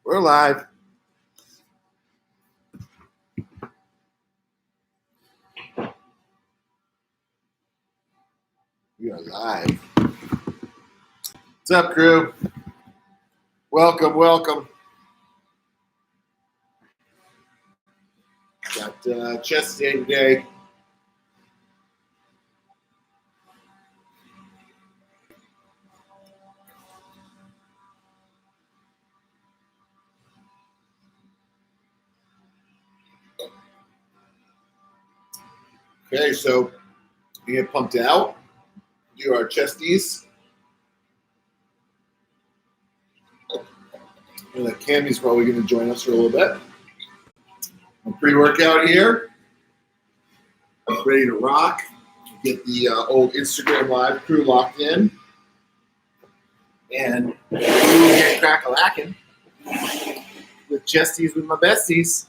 We're live. We are live. What's up, crew? Welcome, welcome. Got chest day today. Okay, so we get pumped out, do our chesties. And Cammy's probably going to join us for a little bit. Pre-workout here. Ready to rock. Get the old Instagram Live crew locked in. And we'll get crack-a-lacking with chesties with my besties.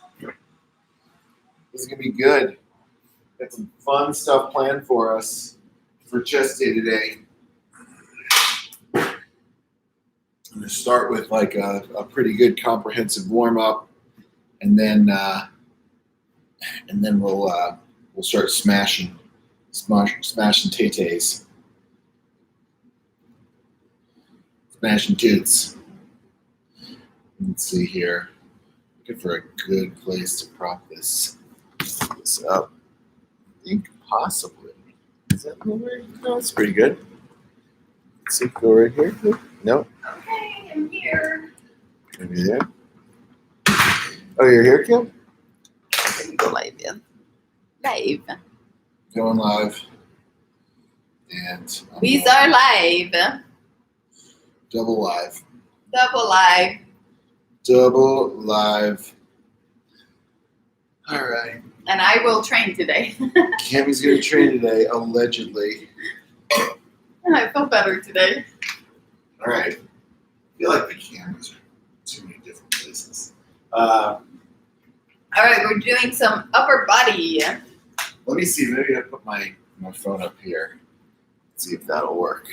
This is going to be good. Got some fun stuff planned for us for chest day today. I'm going to start with like a pretty good comprehensive warm-up, and then we'll start smashing tay-tays, smashing toots. Let's see here. Looking for a good place to prop this up. I think possibly. Is that right? No, it's pretty good. Let's see, go right here. No. Okay, I'm here. Maybe there. Oh, you're here, Kim? Go live, yeah. Live. Going live. And We are live. double live. Double live. Double live. All right. And I will train today. Cammy's going to train today, allegedly. I feel better today. All right. I feel like the cameras are too many different places. All right, we're doing some upper body. Let me see. Maybe I put my phone up here. See if that'll work.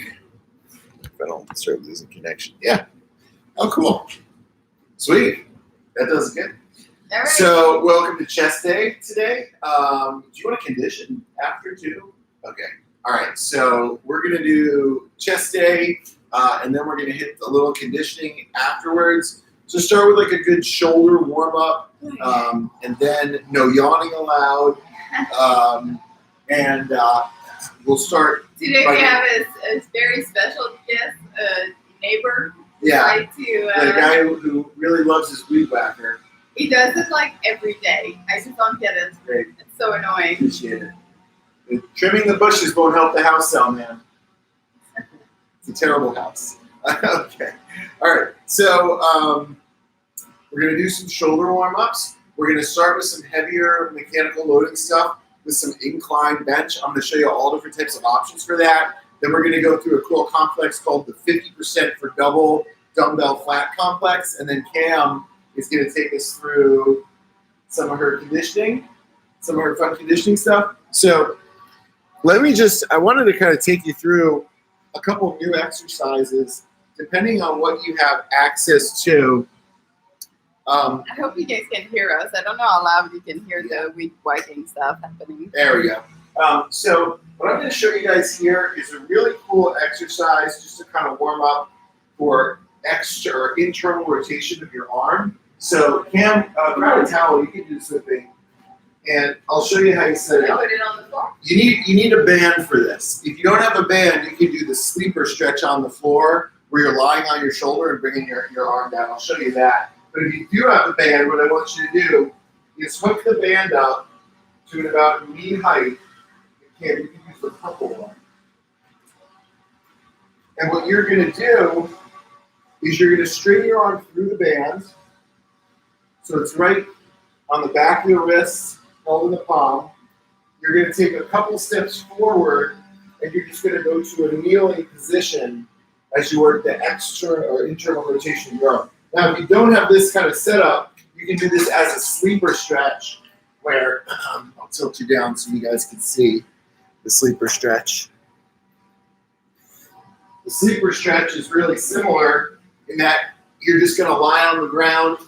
If I don't start losing connection. Yeah. Oh, cool. Sweet. That does good. All right. So, welcome to chest day today. Do you want to condition after too? Okay. All right. So, we're going to do chest day, and then we're going to hit a little conditioning afterwards. So, start with like a good shoulder warm up, and then no yawning allowed. And we'll start. Today we have a very special guest, a neighbor. Yeah. To, the guy who really loves his weed whacker. He does it like every day. I just don't get it. Great. It's so annoying. Appreciate it. Trimming the bushes won't help the house sell, man. It's a terrible house. Okay. All right. So we're going to do some shoulder warm-ups. We're going to start with some heavier mechanical loading stuff with some incline bench. I'm going to show you all different types of options for that. Then we're going to go through a cool complex called the 50% for double dumbbell flat complex. And then Cam is going to take us through some of her conditioning, some of her fun conditioning stuff. So I wanted to kind of take you through a couple of new exercises, depending on what you have access to. I hope you guys can hear us. I don't know how loud you can hear the weed whacking stuff happening. There we go. So what I'm going to show you guys here is a really cool exercise just to kind of warm up for extra or internal rotation of your arm. So Cam, grab a towel. You can do something, and I'll show you how you set it up. Put it on the floor. You need a band for this. If you don't have a band, you can do the sleeper stretch on the floor where you're lying on your shoulder and bringing your arm down. I'll show you that. But if you do have a band, what I want you to do is hook the band up to about knee height. You can use the purple one. And what you're going to do is you're going to string your arm through the band. So it's right on the back of the wrist, holding the palm. You're going to take a couple steps forward, and you're just going to go to a kneeling position as you work the external or internal rotation of your arm. Now, if you don't have this kind of setup, you can do this as a sleeper stretch where I'll tilt you down so you guys can see the sleeper stretch. The sleeper stretch is really similar in that you're just gonna lie on the ground,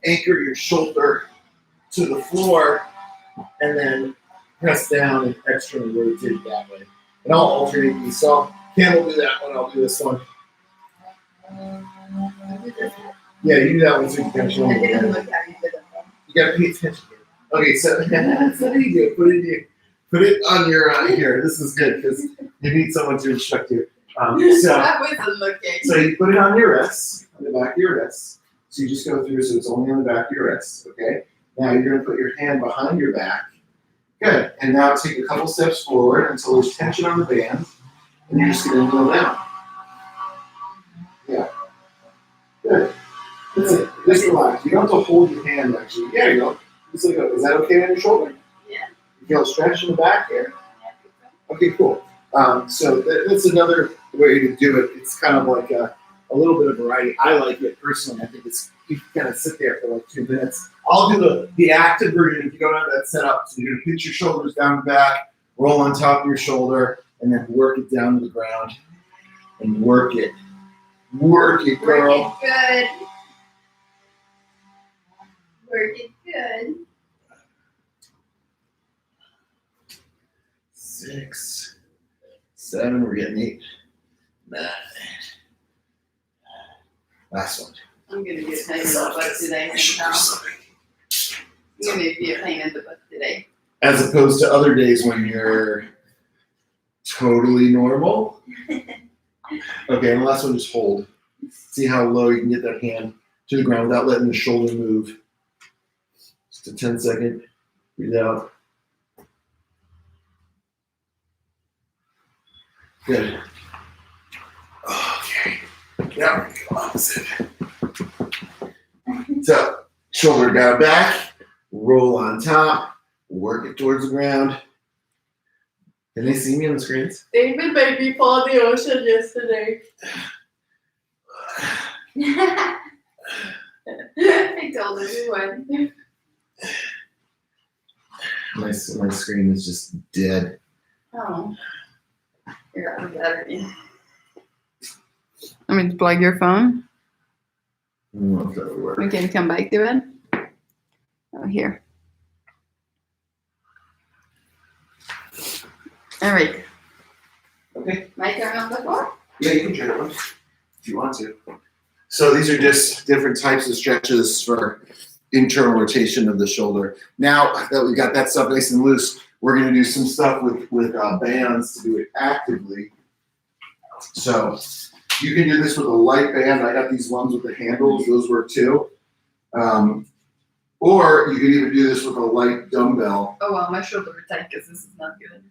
anchor your shoulder to the floor, and then press down and externally rotate that way. And I'll alternate these. So Cam will do that one, I'll do this one. Yeah, you do that one so you can show I me. didn't look how you did it. You gotta pay attention. Okay, so that's what you do. Put it on your here. This is good because you need someone to instruct you. So I wasn't looking. So you put it on your wrist, on the back of your wrist. So you just go through, so it's only on the back of your wrist, okay? Now you're gonna put your hand behind your back. Good, and now take a couple steps forward until there's tension on the band, and you're just gonna kneel down. Yeah, good. That's it, just relax. You don't have to hold your hand actually. There you go. Just like, is that okay on your shoulder? Yeah. You feel a stretch in the back here? Okay, cool. So that's another way to do it. It's kind of like a little bit of variety. I like it personally. I think it's, you can kind of sit there for like 2 minutes. I'll do the active version if you don't have that set up. So you're gonna pitch your shoulders down the back, roll on top of your shoulder, and then work it down to the ground. And work it. Work it, girl. Work it good. Work it good. 6, 7, we're getting 8, 9. Last one. I'm gonna get a pain in the butt today. I'm gonna be a pain in the butt today. As opposed to other days when you're totally normal. Okay, and the last one, just hold. See how low you can get that hand to the ground without letting the shoulder move. Just a 10-second. Breathe out. Good. Okay. Now we're going to go opposite. So, shoulder down back, roll on top, work it towards the ground. Can they see me on the screens? David made me fall in the ocean yesterday. I told everyone. My screen is just dead. Oh. You're out of battery. I mean, to plug your phone. I don't know if that would work. We can come back to it. Oh, here. All right. Okay. My turn on the floor? Yeah, you can turn it on if you want to. So these are just different types of stretches for internal rotation of the shoulder. Now that we got that stuff nice and loose, we're going to do some stuff with bands to do it actively. So you can do this with a light band. I got these ones with the handles. Those work too. Or you can even do this with a light dumbbell. Oh, well, my shoulder is tight because this is not good.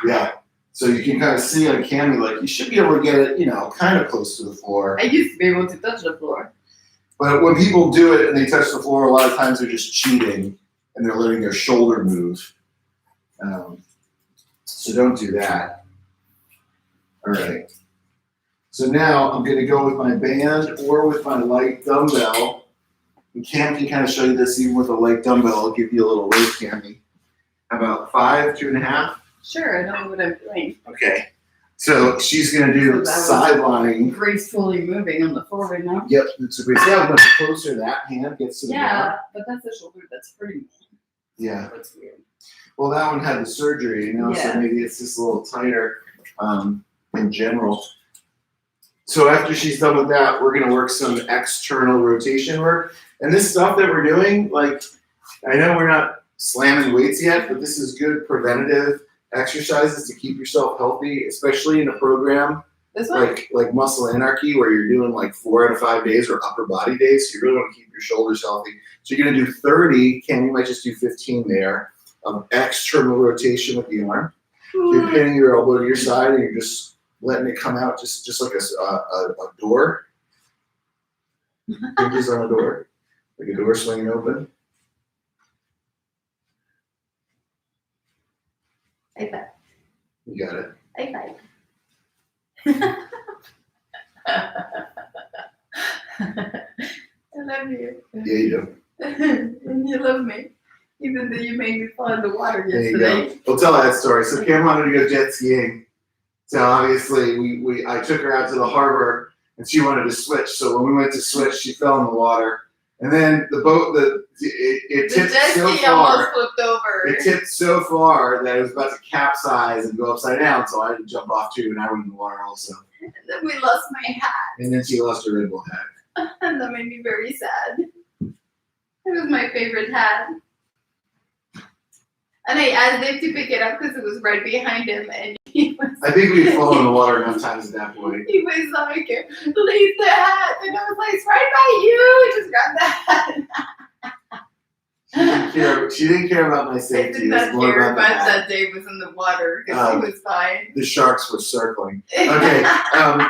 Yeah. So you can kind of see on camera, like you should be able to get it, kind of close to the floor. I used to be able to touch the floor. But when people do it and they touch the floor, a lot of times they're just cheating and they're letting their shoulder move. So don't do that. All right. So now I'm going to go with my band or with my light dumbbell. And Cam can kind of show you this even with a light dumbbell. I'll give you a little weight, Cammy. About 5, 2.5? Sure, I don't know what I'm doing. Okay. So she's going to do sidelining. Gracefully moving on the floor right now. Yep. So see how much closer that hand gets to the ground? But that's a shoulder that's pretty. Yeah. That's weird. Well, that one had the surgery, Yeah. so maybe it's just a little tighter in general. So after she's done with that, we're going to work some external rotation work. And this stuff that we're doing, like, I know we're not slamming weights yet, but this is good preventative exercises to keep yourself healthy, especially in a program This one? like Muscle Anarchy, where you're doing like 4 out of 5 days or upper body days. So you really want to keep your shoulders healthy. So you're going to do 30, Ken, you might just do 15 there, of external rotation with the arm. So you're pinning your elbow to your side and you're just letting it come out just like a door. Hinges on a door, like a door swinging open. High five. You got it. High five. I love you. Yeah, you do. And you love me. Even though you made me fall in the water There you yesterday. go. We'll tell that story. So Cam wanted to go jet skiing. So obviously I took her out to the harbor and she wanted to switch. So when we went to switch, she fell in the water. And then the boat, it tipped so far. Almost flipped over. It tipped so far that it was about to capsize and go upside down. So I had to jump off too, and I went in the water also. And then we lost my hat. And then she lost her Red Bull hat. And that made me very sad. It was my favorite hat. And I asked him to pick it up because it was right behind him, and he was. I think we'd fallen in the water enough times at that point. He was like, "Leave the hat," and I was like, "It's right by you. Just grab the hat." She didn't care about my I safety. did It was not more care about the about hat. that Dave was in the water because he was fine. The sharks were circling. Okay,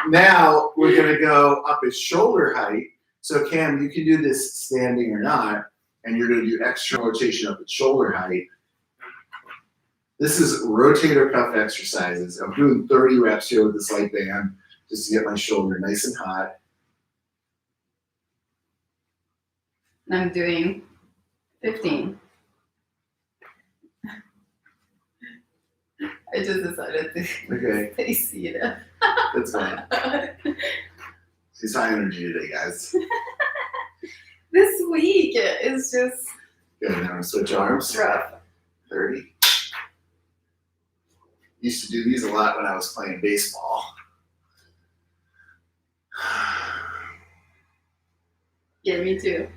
now we're gonna go up at shoulder height. So Cam, you can do this standing or not, and you're gonna do extra rotation up at shoulder height. This is rotator cuff exercises. I'm doing 30 reps here with this light band just to get my shoulder nice and hot. I'm doing 15. I just decided to stay seated. That's fine. She's high energy today, guys. This week is just Good. Now I'm switch arms. rough. 30. Used to do these a lot when I was playing baseball. Yeah, me too.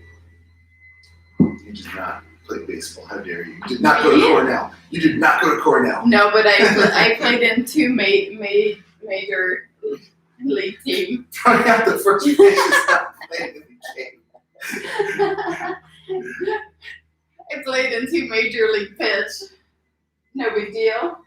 You did not play baseball. How dare you? You did not go to Cornell. You did not go to Cornell. No, but I played in two major league teams. Throwing out the first pitch is not playing in the game. I played in two major league pitch. No big deal.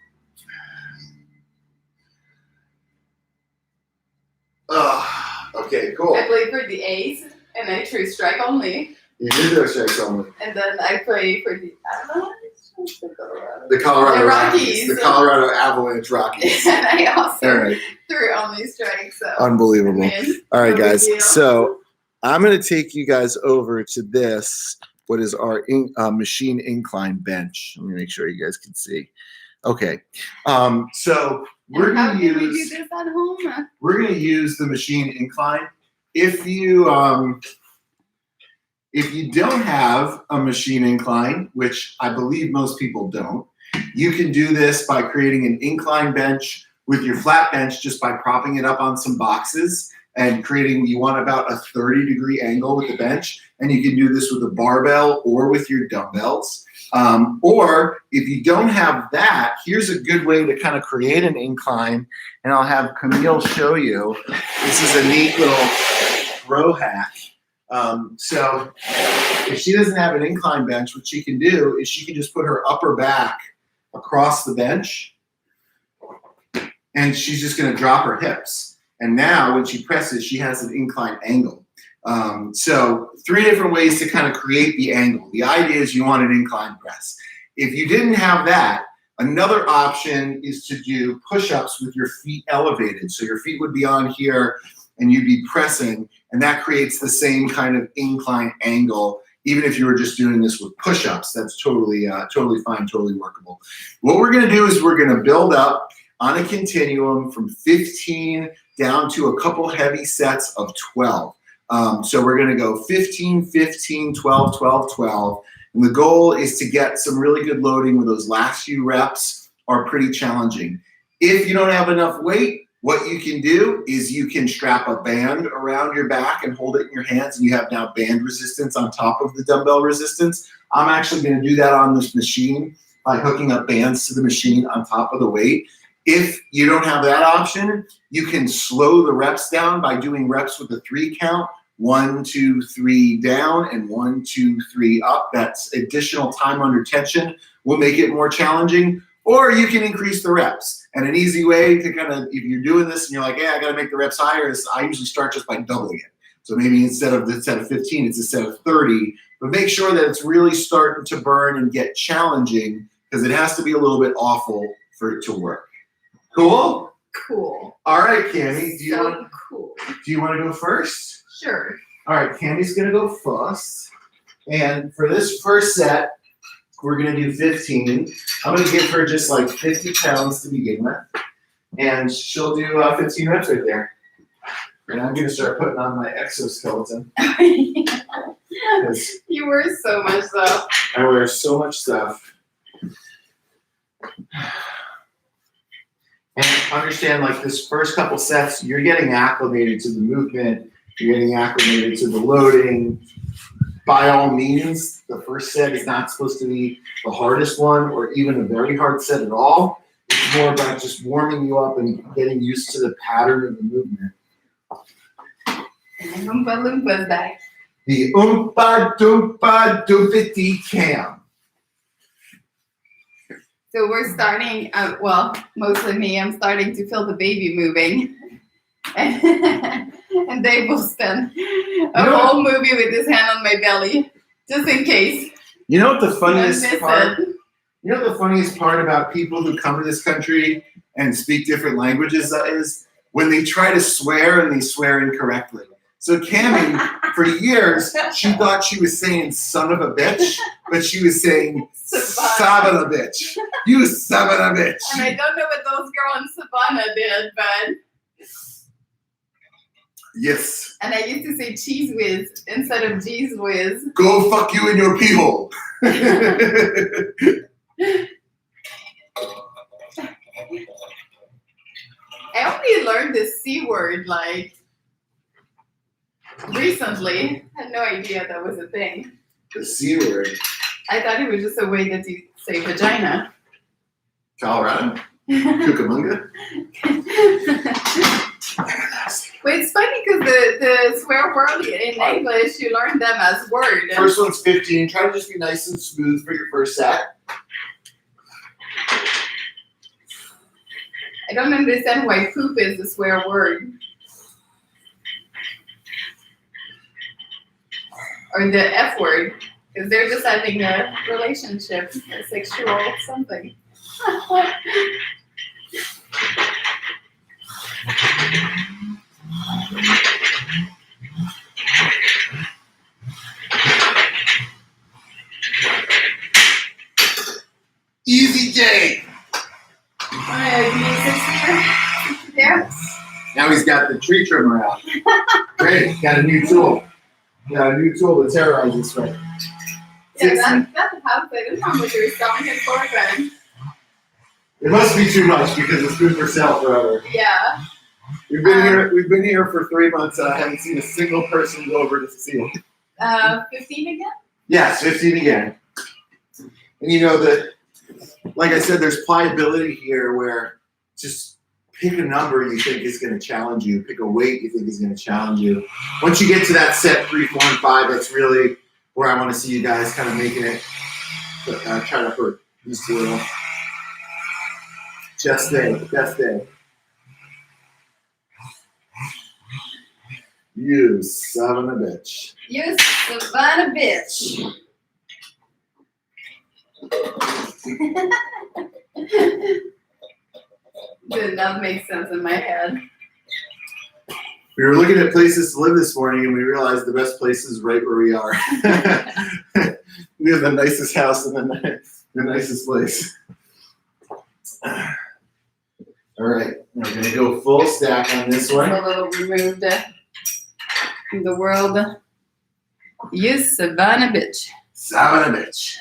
Okay, cool. I played for the A's, and I threw strike only. You did those strikes only. And then I played for the The Colorado The Rockies. Rockies. The Colorado Avalanche Rockies. and I also All right. threw only strikes. So Unbelievable. I mean, All right, no big guys. deal. So I'm going to take you guys over to this, what is our machine incline bench. Let me make sure you guys can see. Okay. So we're And how going to can we do use this at home? we're going to use the machine incline. If you don't have a machine incline, which I believe most people don't, you can do this by creating an incline bench with your flat bench just by propping it up on some boxes and you want about a 30-degree angle with the bench. And you can do this with a barbell or with your dumbbells. Or if you don't have that, here's a good way to kind of create an incline. And I'll have Camille show you. This is a neat little row hack. So if she doesn't have an incline bench, what she can do is she can just put her upper back across the bench, and she's just going to drop her hips. And now when she presses, she has an incline angle. So 3 different ways to kind of create the angle. The idea is you want an incline press. If you didn't have that, another option is to do push-ups with your feet elevated. So your feet would be on here and you'd be pressing, and that creates the same kind of incline angle. Even if you were just doing this with push-ups, that's totally fine, totally workable. What we're gonna do is we're gonna build up on a continuum from 15 down to a couple heavy sets of 12. So we're gonna go 15, 15, 12, 12, 12. And the goal is to get some really good loading with those last few reps are pretty challenging. If you don't have enough weight, what you can do is you can strap a band around your back and hold it in your hands, and you have now band resistance on top of the dumbbell resistance. I'm actually going to do that on this machine by hooking up bands to the machine on top of the weight. If you don't have that option, you can slow the reps down by doing reps with a 3 count. 1, 2, 3 down and 1, 2, 3 up. That's additional time under tension will make it more challenging. Or you can increase the reps. And an easy way to kind of, if you're doing this and you're like, hey, I got to make the reps higher, is I usually start just by doubling it. So maybe instead of 15, it's instead of 30. But make sure that it's really starting to burn and get challenging, because it has to be a little bit awful for it to work. Cool? Cool. All right, Cammie. Cool. Do you want to go first? Sure. All right, Cammie's going to go first. And for this first set, we're going to do 15. I'm going to give her just like 50 pounds to begin with. And she'll do 15 reps right there. And I'm gonna start putting on my exoskeleton. You wear so much stuff. I wear so much stuff. And understand, like this first couple sets, you're getting acclimated to the movement, you're getting acclimated to the loading. By all means, the first set is not supposed to be the hardest one or even a very hard set at all. It's more about just warming you up and getting used to the pattern of the movement. And the Oompa Loompas back. The Oompa Doompa Doopity Cam. So we're starting, well, mostly me, I'm starting to feel the baby moving. And Dave will spend a whole movie with his hand on my belly, just in case. You know what the funniest part? You know what the funniest part about people who come to this country and speak different languages is when they try to swear and they swear incorrectly. So Cammie, for years, she thought she was saying son of a bitch, but she was saying son of a bitch. You son of a bitch. And I don't know what those girls in Savannah did, but... Yes. And I used to say cheese whiz instead of geez whiz. Go fuck you in your pee hole. I only learned the C word like recently. I had no idea that was a thing. The C word. I thought it was just a way that you say vagina. Colorado? Cucamonga? But it's funny because the swear word in English, you learn them as word. First one's 15. Try to just be nice and smooth for your first set. I don't understand why poop is a swear word. Or the F word. Because they're just having a relationship, a sexual something. Easy day. Yeah. Now he's got the tree trimmer out. Great, got a new tool. Got a new tool to terrorize this way. Yeah, that's the house. I didn't know what you were selling it for, but... It must be too much because it's been for sale forever. Yeah. We've been here for 3 months and I haven't seen a single person go over to see it. 15 again? Yes, 15 again. And you know that, like I said, there's pliability here where just pick a number you think is going to challenge you. Pick a weight you think is going to challenge you. Once you get to that set 3, 4, and 5, that's really where I want to see you guys kind of making it. Try to hurt these two. Chest day, chest day. You son of a bitch. You son of a bitch. Did not make sense in my head. We were looking at places to live this morning and we realized the best place is right where we are. We have the nicest house and the nicest place. All right, we're going to go full stack on this one. A little removed in the world. You Savannah bitch. Savannah bitch.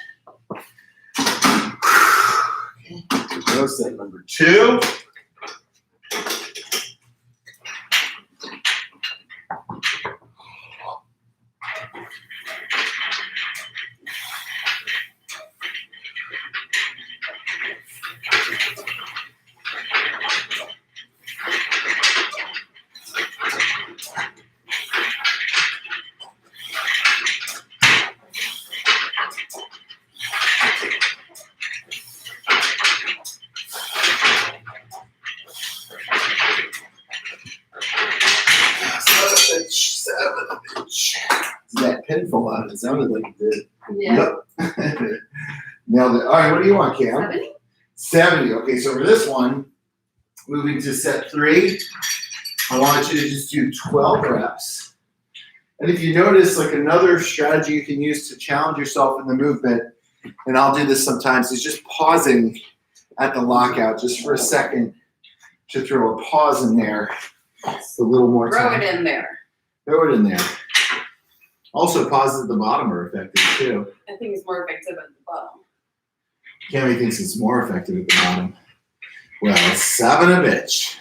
Okay, go set number 2. That pin fell out. It sounded like it did. Yeah. Yep. Nailed it. All right, what do you want, Cam? 70? 70. Okay, so for this one, moving to set 3, I want you to just do 12 reps. And if you notice, like another strategy you can use to challenge yourself in the movement, and I'll do this sometimes, is just pausing at the lockout just for a second to throw a pause in there a little more Throw time. it in there. Throw it in there. Also, pauses at the bottom are effective too. I think it's more effective at the bottom. Cammy thinks it's more effective at the bottom. Well, son of a bitch.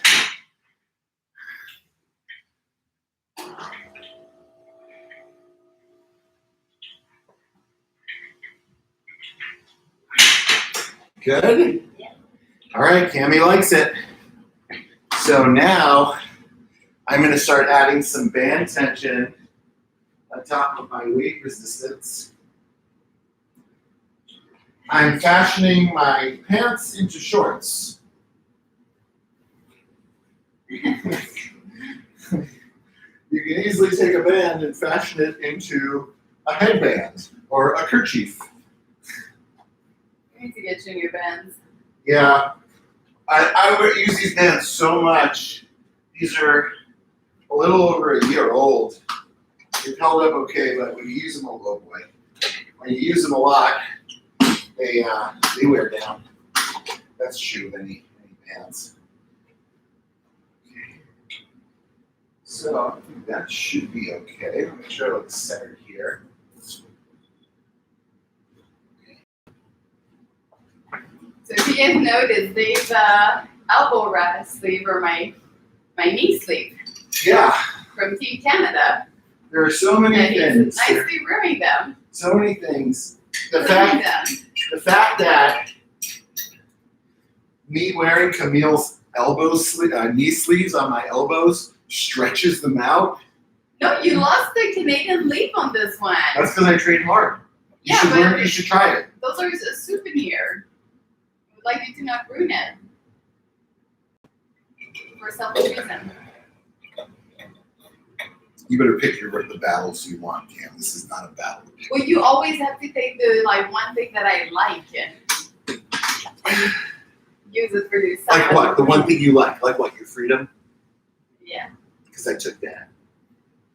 Good? Yeah. All right, Cammy likes it. So now I'm going to start adding some band tension on top of my weight resistance. I'm fashioning my pants into shorts. You can easily take a band and fashion it into a headband or a kerchief. We need to get you new bands. Yeah, I would use these bands so much. These are a little over a year old. They've held up okay, but when you use them, oh boy, when you use them a lot, they wear down. That's true of any bands. Okay. So I think that should be okay. Let me make sure I look centered here. So if you guys notice, they've elbow rest sleeve or my knee sleeve Yeah, from Team Canada. there are so many And he's things. There are nicely wearing them. so many things. The Look fact at them. The fact that me wearing Camille's knee sleeves on my elbows stretches them out. No, you lost the Canadian leaf on this one. That's because I trained hard. Yeah, but You should try it. those are a souvenir. I would like you to not ruin it. For selfish reason. You better pick the battles you want, Cam. This is not a battle. Well, you always have to take the one thing that I like and use it for yourself. Like what? The one thing you like? Like what? Your freedom? Yeah. Because I took that.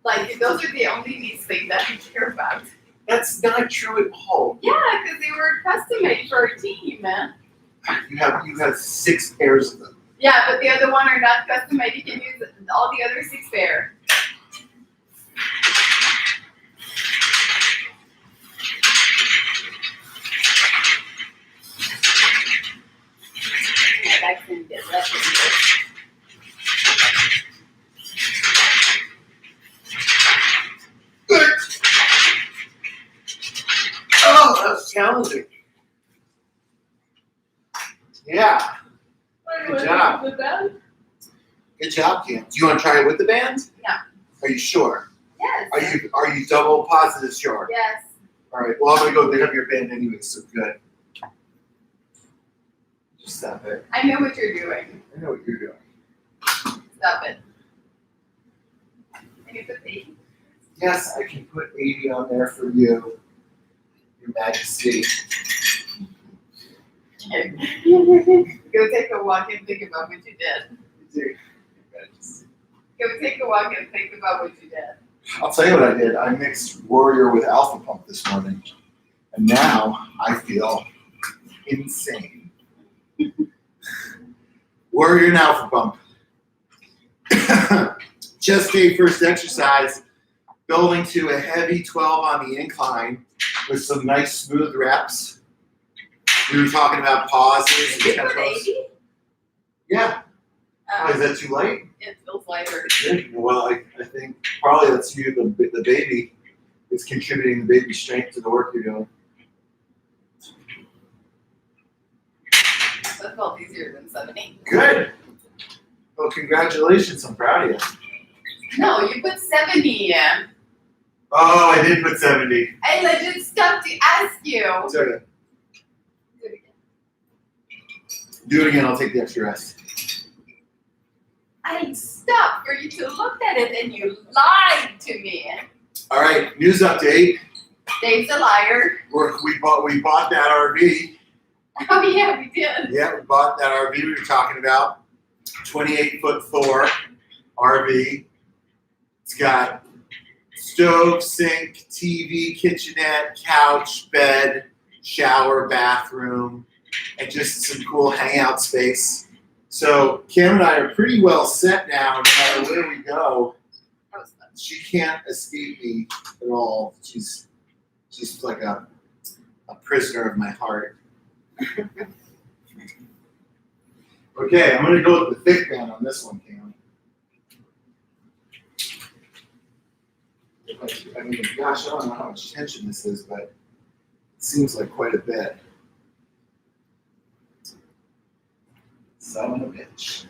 Like those are the only needs things that I care about. That's not true at all. Yeah, because they were custom made for our team, man. You have 6 pairs of them. Yeah, but the other one are not custom made. You can use all the other 6 pair. That's in this. That's in this. Good. Oh, that's challenging. Yeah. Good job. With that? Good job, Cam. Do you want to try it with the band? Yeah. Are you sure? Yes. Are you double positive sure? Yes. All right. Well, I'm gonna go. They have your band anyway, so good. Just stop it. I know what you're doing. I know what you're doing. Stop it. Can you put the Yes, I can put 80 on there for you, Your Majesty. Go take a walk and think about what you did. Your Majesty. Go take a walk and think about what you did. I'll tell you what I did. I mixed Warrior with Alpha Pump this morning, and now I feel insane. Warrior and Alpha Pump. Chest day first exercise, building to a heavy 12 on the incline with some nice smooth reps. We were talking about pauses and Did you put tempos. 80? Yeah. Is that too late? It feels lighter. Well, I think probably that's you, the baby. It's contributing the baby strength to the work you're doing. That felt easier than 70. Good. Well, congratulations. I'm proud of you. No, you put 70 in. Oh, I did put 70. I legit stopped to ask you. It's okay. Do it again. Do it again. I'll take the extra rest. I stopped for you to look at it and you lied to me. All right. News update. Dave's a liar. We bought that RV. Oh yeah, we did. Yeah, we bought that RV we were talking about. 28-foot Thor RV. It's got stove, sink, TV, kitchenette, couch, bed, shower, bathroom, and just some cool hangout space. So Cam and I are pretty well set now. No matter where we go, That was fun. she can't escape me at all. She's like a prisoner of my heart. Okay, I'm gonna go with the thick band on this one, Cam. I mean, gosh, I don't know how much tension this is, but it seems like quite a bit. Son of a bitch.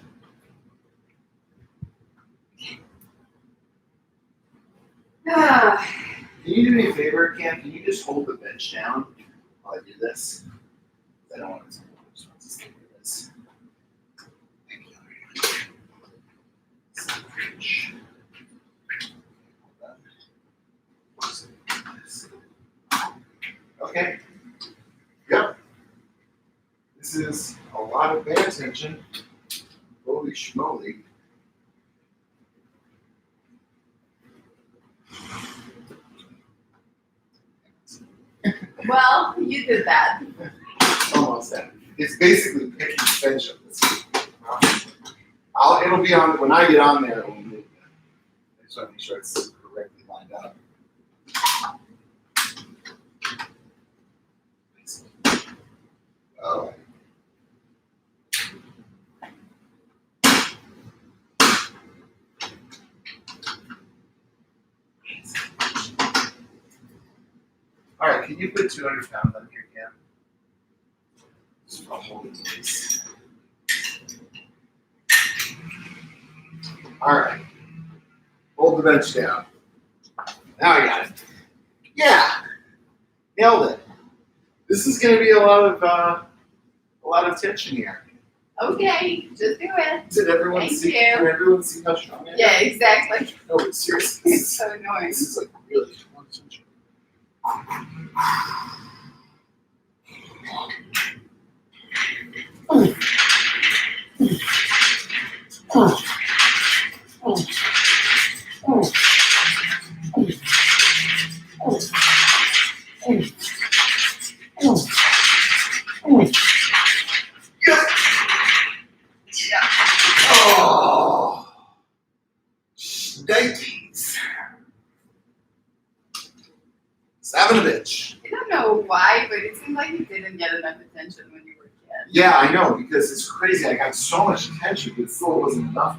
Ah, Can you do me a favor, Cam? Can you just hold the bench down while I do this? I don't want to do this. Thank you. Okay. Yep. This is a lot of band tension. Holy schmoly. well, you did that. Almost that. It's basically picking tension. It'll be on when I get on there. I just want to make sure it's correctly lined up. Oh. All right, can you put 200 pounds on here, Cam? Just I'll hold it in place. All right, hold the bench down. Now I got it. Yeah, nailed it. This is going to be a lot of tension here. Okay, just do it. Did everyone Thank see? you. Can everyone see how strong I am? Yeah, exactly. No, but seriously, It's so annoying. this is like really strong tension. Oh, shnikes. Savin' a bitch. I don't know why, but it seems like you didn't get enough attention when you were a kid. Yeah, I know, because it's crazy. I got so much attention, but still it wasn't enough.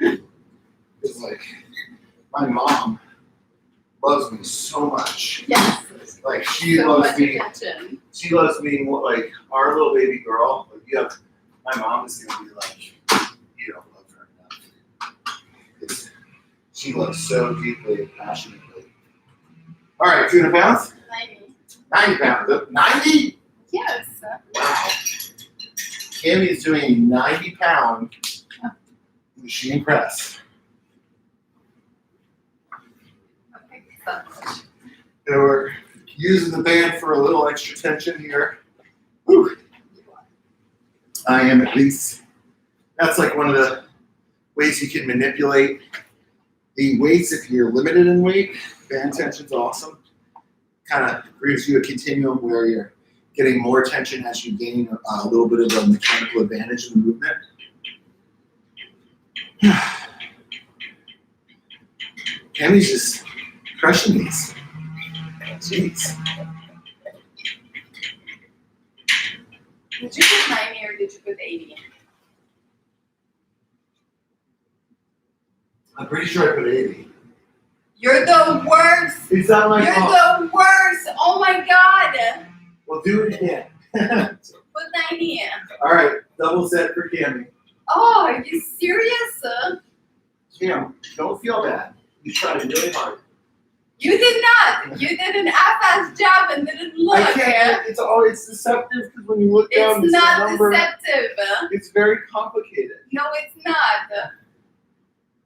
It's like, my mom loves me so much. Yes. Like, she So loves much me. attention. She loves me like our little baby girl. Like, yeah, my mom is gonna be like, you don't love her enough. She loves so deeply and passionately. All right, 200 pounds? 90 pounds. 90? Yes. Wow. Cammy is doing a 90-pound machine press. Okay, so. And we're using the band for a little extra tension here. Whew. I am at least. That's like one of the ways you can manipulate the weights if you're limited in weight. Band tension's awesome. Kind of gives you a continuum where you're getting more tension as you gain a little bit of a mechanical advantage in the movement. Cammy's just crushing these. Jeez. Did you put 90 or did you put 80? I'm pretty sure I put 80. You're the worst. It's not my You're fault. the worst. Oh my god. Well, do it again. Put 90 in. All right, double set for Cammy. Oh, are you serious? Cam, don't feel bad. You tried really hard. You did not. You did an half-ass job and didn't look. I can't. It's always deceptive because when you look down, It's the not number. deceptive. It's very complicated. No, it's not.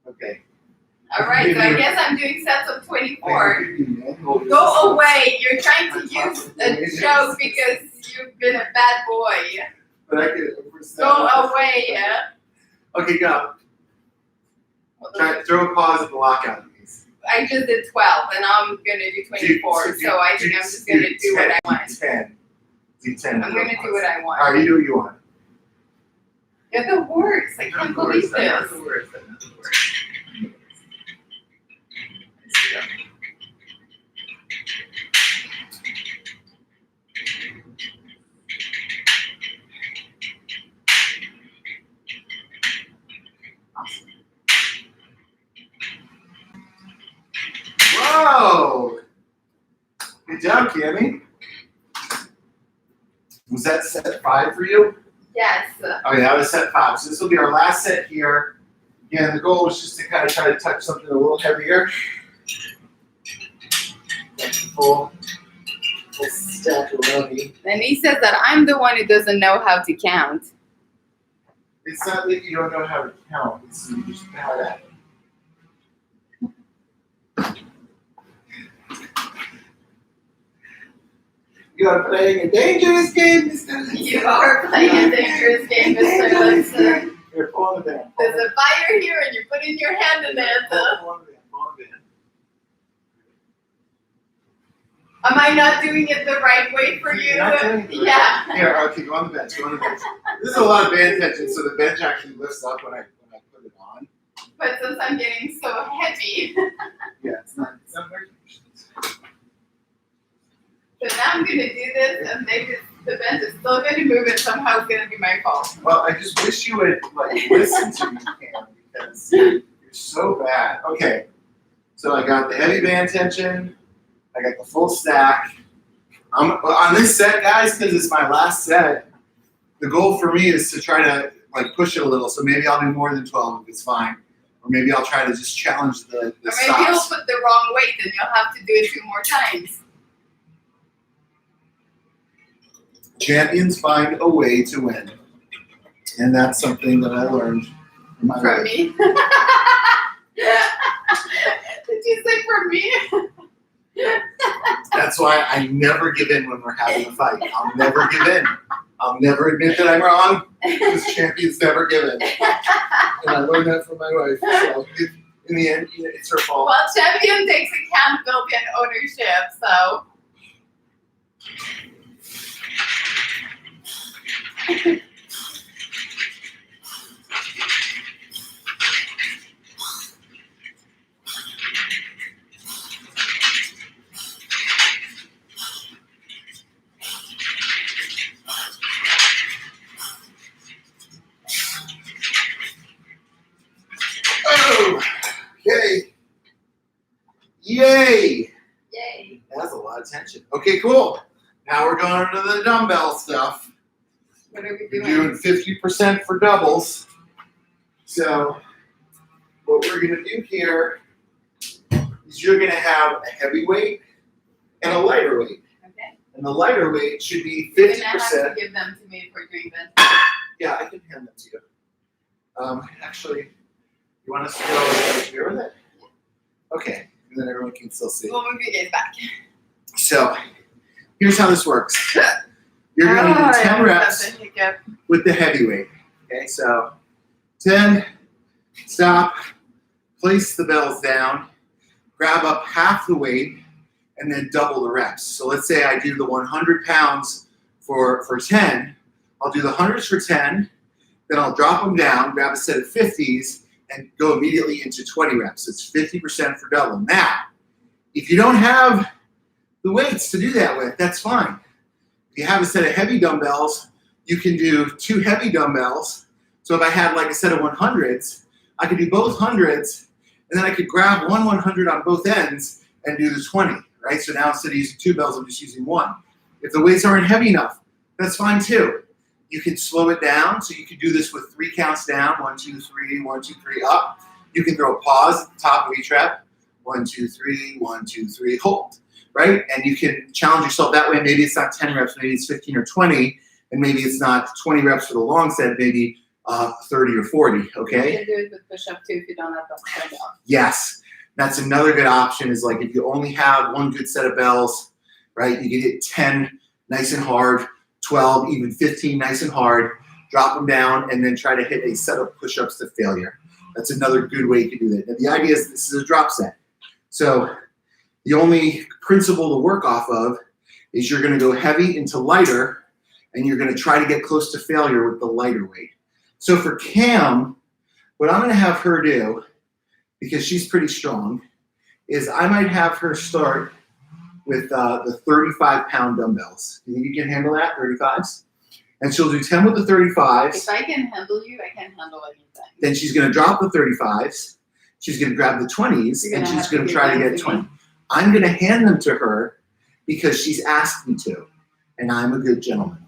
Okay. All right, so I guess I'm doing sets of 24. Go Go away. You're trying to use a joke because you've been a bad boy. But I could. Go away. Okay, go. Try, throw a pause at the lockout. I just did 12, and I'm gonna do 24. So I think I'm just gonna do what I want. 10. Do 10. I'm gonna do what I want. All right, you do what you want. You're the worst. I can't believe I'm not this. the worst. I'm not the worst. Yeah. Whoa! Good job, Cammy. Was that set 5 for you? Yes. Oh yeah, that was set 5. So this will be our last set here. Again, the goal was just to kind of try to touch something a little heavier. Full stack of money. And he says that I'm the one who doesn't know how to count. It's not that you don't know how to count. It's you just know how to. You are playing a dangerous game, Mr. You are playing a dangerous game, Mr. Linson. Here, pull on the band. There's a fire here and you're putting your hand in it. Pull on the band. Pull on the band. Am I not doing it the right way for you? You're not doing it. Yeah. Here, okay, go on the bench. Go on the bench. This is a lot of band tension, so the bench actually lifts up when I put it on. But since I'm getting so heavy, Yeah, it's not working. so now I'm gonna do this and maybe the bench is still gonna move and somehow it's gonna be my fault. Well, I just wish you would listen to me, Cam, because you're so bad. Okay, so I got the heavy band tension. I got the full stack. On this set, guys, because it's my last set, the goal for me is to try to push it a little. So maybe I'll do more than 12 if it's fine. Or maybe I'll try to just challenge the Or maybe stops. you'll put the wrong weight and you'll have to do it 2 more times. Champions find a way to win. And that's something that I learned in my From life. me? Did you say from me? That's why I never give in when we're having a fight. I'll never give in. I'll never admit that I'm wrong, because champions never give in. And I learned that from my wife. So in the end, it's her fault. Well, champion takes accountability and ownership, so. Oh, okay. Yay! Yay. That's a lot of tension. Okay, cool. Now we're going to the dumbbell stuff. What are we We're doing? doing 50% for doubles. So what we're going to do here is you're going to have a heavy weight and a lighter weight. Okay. And the lighter weight should be You're gonna have 50%. to give them to me for doing this. Yeah, I can hand them to you. Actually, you want us to go over here with it? Okay, and then everyone can still see. We'll move you guys back. So, here's how this works. You're going to do 10 reps with the heavyweight. Okay, so 10, stop, place the bells down, grab up half the weight, and then double the reps. So let's say I do the 100 pounds for 10. I'll do the hundreds for 10, then I'll drop them down, grab a set of 50s, and go immediately into 20 reps. It's 50% for double. Now, if you don't have the weights to do that with, that's fine. If you have a set of heavy dumbbells, you can do 2 heavy dumbbells. So if I had like a set of 100s, I could do both hundreds, and then I could grab one 100 on both ends and do the 20, right? So now instead of using 2 bells, I'm just using 1. If the weights aren't heavy enough, that's fine too. You can slow it down, so you can do this with 3 counts down, 1, 2, 3, 1, 2, 3, up. You can throw a pause at the top of each rep, 1, 2, 3, 1, 2, 3, hold, right? And you can challenge yourself that way. Maybe it's not 10 reps, maybe it's 15 or 20, and maybe it's not 20 reps for the long set, maybe 30 or 40, okay? You can do it with push-up too if you don't have the bell. Yes, that's another good option is like if you only have 1 good set of bells, right? You can hit 10 nice and hard, 12, even 15 nice and hard, drop them down, and then try to hit a set of push-ups to failure. That's another good way to do that. Now, the idea is this is a drop set. So the only principle to work off of is you're going to go heavy into lighter, and you're going to try to get close to failure with the lighter weight. So for Cam, what I'm going to have her do, because she's pretty strong, is I might have her start with the 35-pound dumbbells. Do you think you can handle that, 35s? And she'll do 10 with the 35s. If I can handle you, I can handle anything. Then she's going to drop the 35s. She's going to grab the 20s, and she's going to try to get 20. I'm going to hand them to her because she's asked me to, and I'm a good gentleman.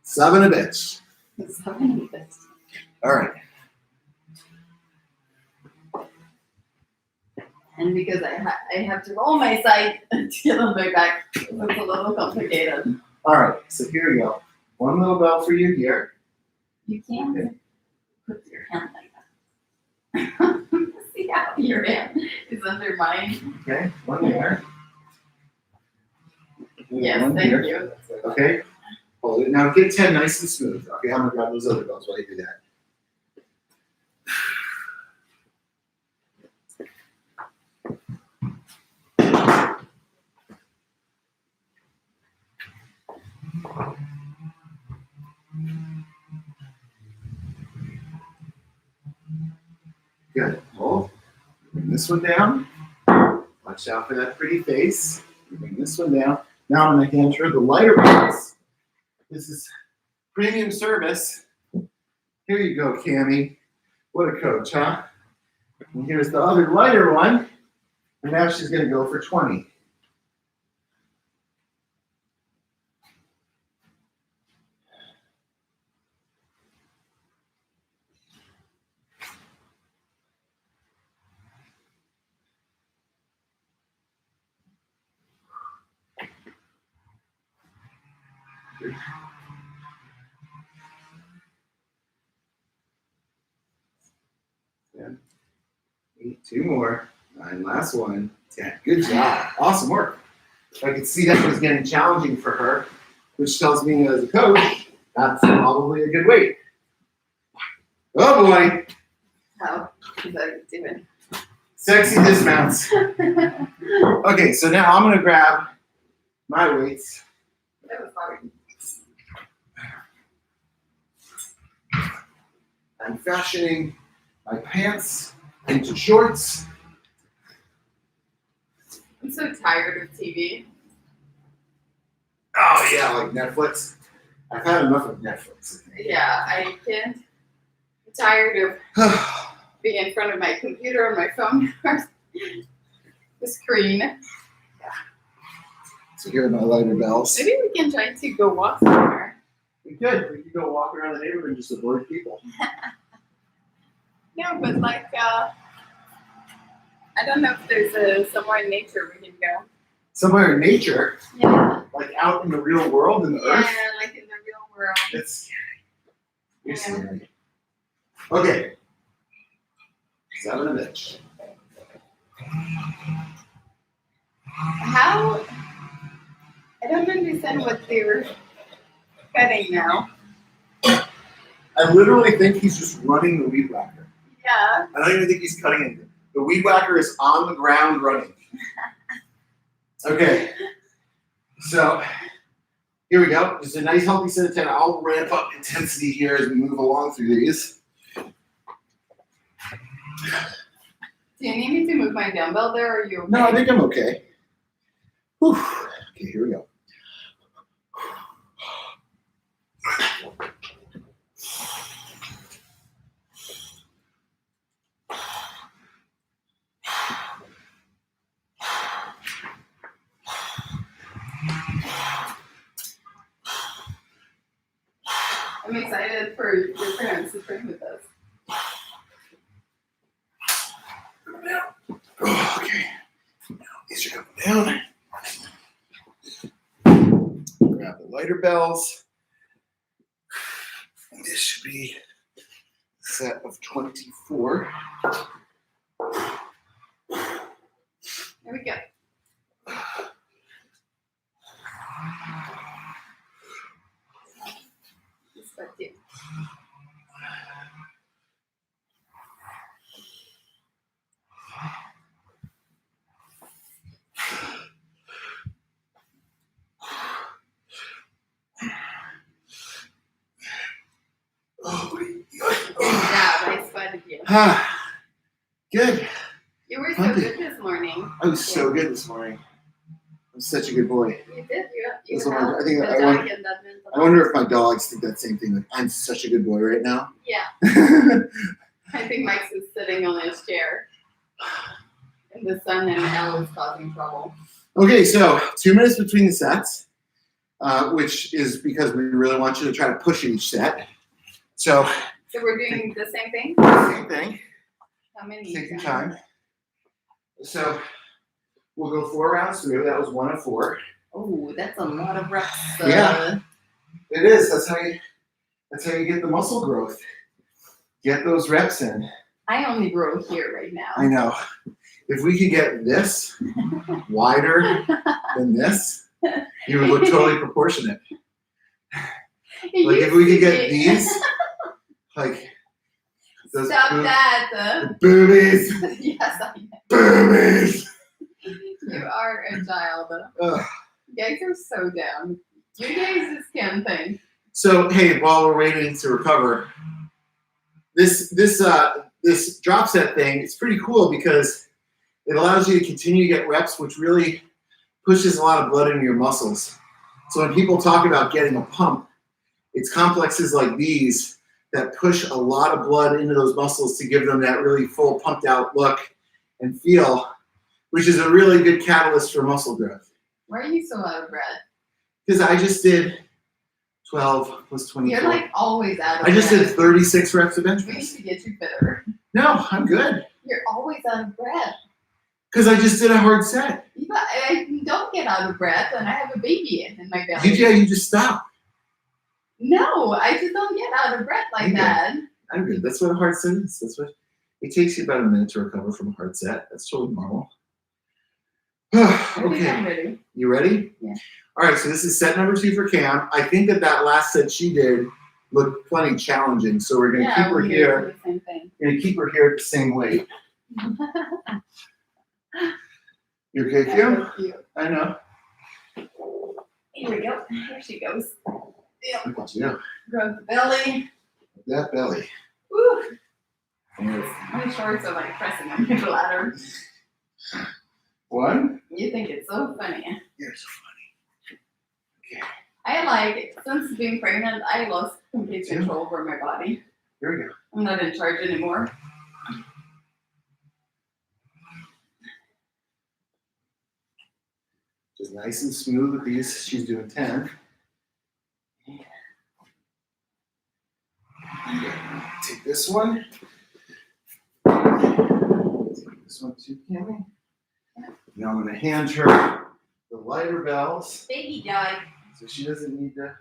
Son of a bitch. All right. And because I have to roll my side to get on my back, it's a little complicated. All right, so here we go. One little bell for you here. You can't put your hand like that. See how your hand is under mine? Okay, one there. Yes, One thank here. you. Okay, hold it. Now get 10 nice and smooth. Okay, I'm gonna grab those other bells while you do that. Good. Hold. Bring this one down. Watch out for that pretty face. Bring this one down. Now I'm going to hand her the lighter bells. This is premium service. Here you go, Cammie. What a coach, huh? And here's the other lighter one. And now she's going to go for 20. Ten, 8, 2 more, 9, last one, 10. Good job. Awesome work. I could see that was getting challenging for her, which tells me as a coach, that's probably a good weight. Oh boy. How is that doing? Sexy dismounts. Okay, so now I'm going to grab my weights. That was hard. I'm fashioning my pants into shorts. I'm so tired of TV. Oh yeah, like Netflix. I've had enough of Netflix. Yeah, I can't. I'm tired of being in front of my computer or my phone or the screen. So here are my lighter bells. Maybe we can try to go walk somewhere. We could go walk around the neighborhood and just avoid people. No, but like, I don't know if there's somewhere in nature we can go. Somewhere in nature, Yeah. like out in the real world, in the Yeah, earth. like in the real world. That's scary. You're Yeah. scary. Okay. 7 of each. How? I don't understand what they're cutting now. I literally think he's just running the weed whacker. Yeah. I don't even think he's cutting anything. The weed whacker is on the ground running. Okay. So here we go. Just a nice healthy set of 10. I'll ramp up intensity here as we move along through these. Do you need me to move my dumbbell there, or are you okay? No, I think I'm okay. Whew. Okay, here we go. I'm excited for your parents to train with us. Oh, okay. Now these are coming down. Grab the lighter bells. And this should be a set of 24. There we go. Let's start here. Good. You were so Pumpy. good this morning. I was so good this morning. I'm such a good boy. You did. You That's what helped I think. the I dog wonder, in that mental I wonder if my dogs think that same thing. Like, I'm such a good boy right now. Yeah. I think Mike's is sitting on his chair in the sun and Elle is causing trouble. Okay, so 2 minutes between the sets, which is because we really want you to try to push each set. So we're doing the same thing? same thing. How many? Take your time. So we'll go 4 rounds through. That was 1 of 4. Oh, that's a lot of reps. Yeah. It is. That's how you get the muscle growth. Get those reps in. I only grow here right now. I know. If we could get this wider than this, you would look totally proportionate. Like if we could get these, like those Stop that. boobies, Yes, I know. boobies. You are a child. Ugh. You guys are so down. You guys just can't think. So hey, while we're waiting to recover, this drop set thing, it's pretty cool because it allows you to continue to get reps, which really pushes a lot of blood into your muscles. So when people talk about getting a pump, it's complexes like these that push a lot of blood into those muscles to give them that really full pumped out look and feel, which is a really good catalyst for muscle growth. Why are you so out of breath? Because I just did 12 plus 24. You're like always out of I just breath. did 36 reps of bench We need press. to get you fitter. No, I'm good. You're always out of breath. Because I just did a hard set. I don't get out of breath and I have a baby in my belly. You just stop. No, I just don't get out of breath like Okay. that. I'm good. That's what a hard set is. That's what it takes you about a minute to recover from a hard set. That's totally normal. I think I'm Okay, ready. you ready? Yeah. All right, so this is set number 2 for Cam. I think that last set she did looked plenty challenging, so we're gonna keep her we here. do the same thing. We're gonna keep her here at the same weight. You okay, Cam? That's cute. I know. Here we go. Here she goes. Yep. Look at you. Grab the belly. That belly. Woo. Yes. My shorts are like pressing on my bladder. One. You think it's so funny. You're so funny. Okay. Since being pregnant, I lost complete control over my body. Here we go. I'm not in charge anymore. Just nice and smooth with these. She's doing 10. Take this one. Take this one too, Cammy. Now I'm going to hand her the lighter bells Baby dog. so she doesn't need to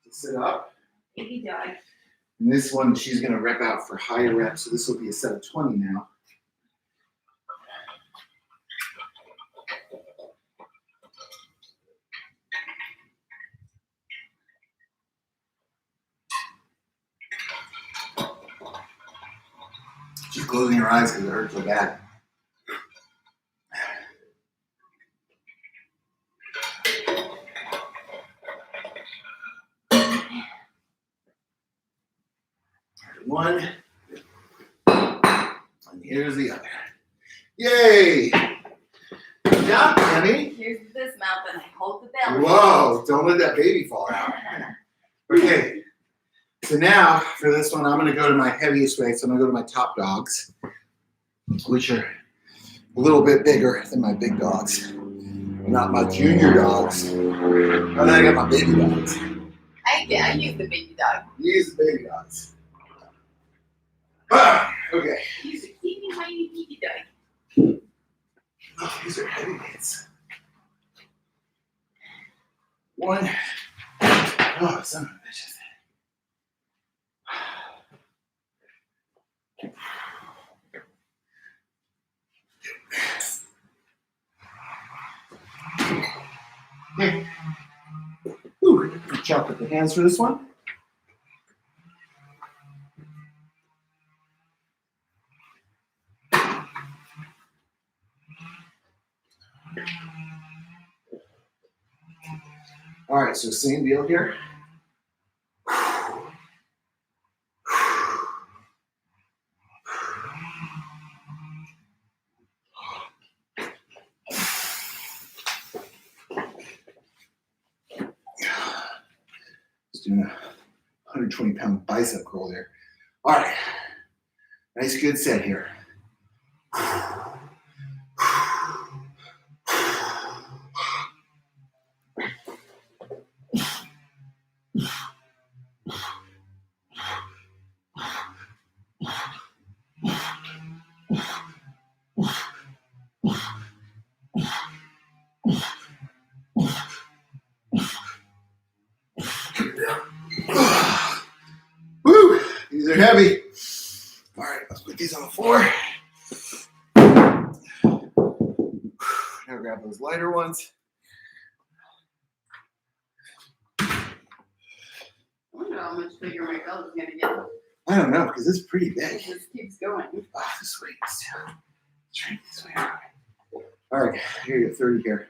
sit up. Baby dog. And this one she's going to rep out for higher reps, so this will be a set of 20 now. She's closing her eyes because it hurts so bad. One. And here's the other. Yay! Good job, Tammy. Here's the dismount and I hold the belly. Whoa, don't let that baby fall out. Okay, so now for this one, I'm gonna go to my heaviest weights. I'm gonna go to my top dogs, which are a little bit bigger than my big dogs. Not my junior dogs. And then I got my baby dogs. I use the baby dog. Use the baby dogs. Ah, okay. Use a teeny tiny baby dog. Oh, these are heavy weights. One. Oh, son of a bitch. Okay. Ooh, chop with the hands for this one. All right, so same deal here. Just doing a 120-pound bicep curl there. All right. Nice, good set here. Woo! These are heavy. All right, let's put these on the floor. Now grab those lighter ones. I wonder how much bigger my belly is gonna get. I don't know, because it's pretty big. It just keeps going. This way. Straight this way. All right, here you go, 30 here.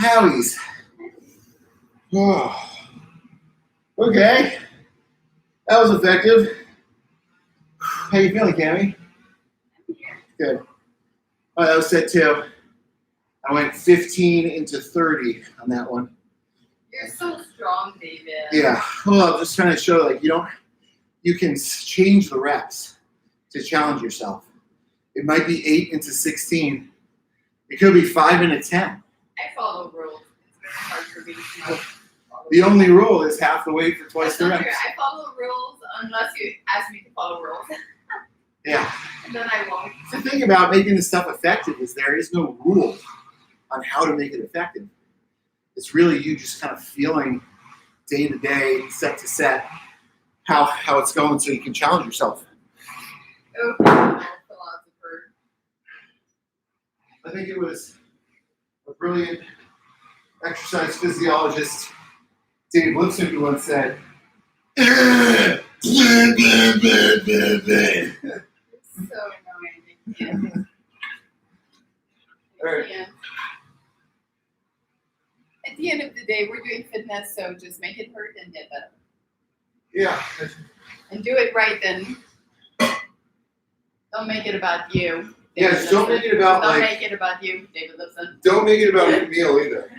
Howies. Oh. Okay. That was effective. How you feeling, Cammy? Good. Oh, that was set 2. I went 15 into 30 on that one. You're so strong, David. Yeah. Well, I'm just trying to show, like, you can change the reps to challenge yourself. It might be 8 into 16. It could be 5 into 10. I follow rules. It's very hard for me to follow. The only rule is half the weight for twice the That's not reps. true. I follow rules unless you ask me to follow rules. Yeah. And then I won't. The thing about making this stuff effective is there is no rule on how to make it effective. It's really you just kind of feeling day to day, set to set, how it's going so you can challenge yourself. Okay, philosopher. I think it was a brilliant exercise physiologist, Dave Lipson, who once said, It's so annoying. All right. Yeah. At the end of the day, we're doing fitness, so just make it hurt and get better. Yeah. And do it right, then. Don't make it about you. Yeah, just don't make it about, Don't like, make it about you, David Lipson. don't make it about Camille either.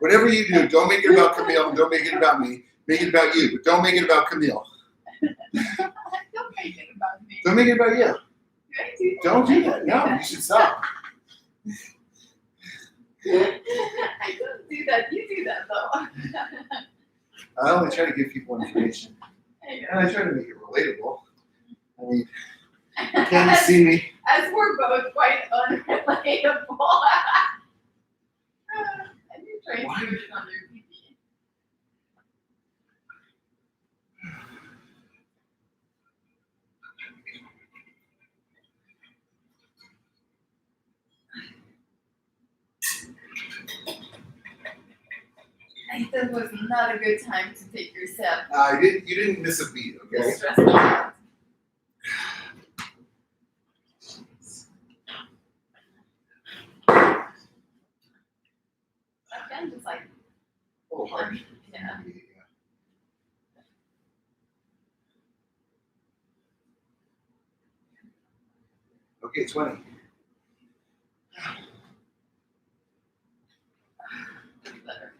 Whatever you do, don't make it about Camille and don't make it about me. Make it about you, but don't make it about Camille. Don't make it about me. Don't make it about you. Do I do that? Don't do that. No, you should stop. I don't do that. You do that, though. I only try to give people information. And I try to make it relatable. I mean, you can't see me. As we're both quite unrelatable. And you're trying to do it on your TV. That was not a good time to take your step. You didn't miss a beat, okay? Stress me out. Again, just like, A little hard. yeah. Okay, 20. Better.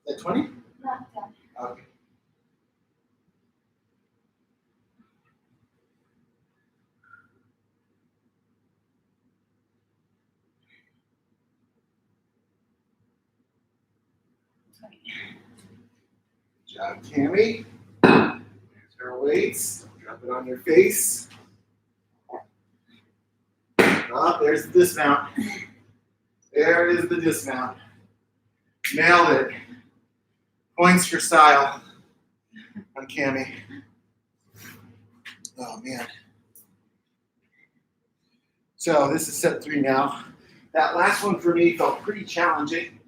Is that 20? Not done. Okay. Good job, Tammy. There's her weights. Drop it on your face. Oh, there's the dismount. There is the dismount. Nailed it. Points for style on Cammy. Oh, man. So this is set 3 now. That last one for me felt pretty challenging.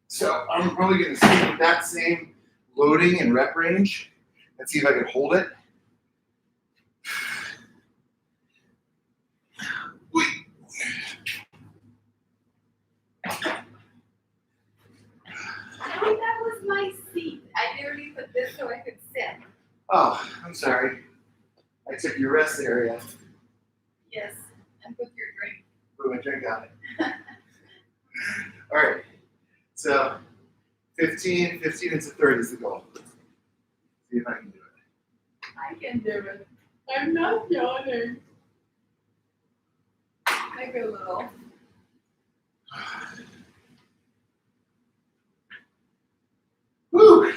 So I'm probably going to stick with that same loading and rep range. Let's see if I can hold it. Oh, that was my seat. I literally put this so I could sit. Oh, I'm sorry. I took your rest area. Yes, and put your drink. Put my drink on it. All right. So 15 into 30 is the goal. See if I can do it. I can do it. I'm not yawning. Maybe a little. Woo!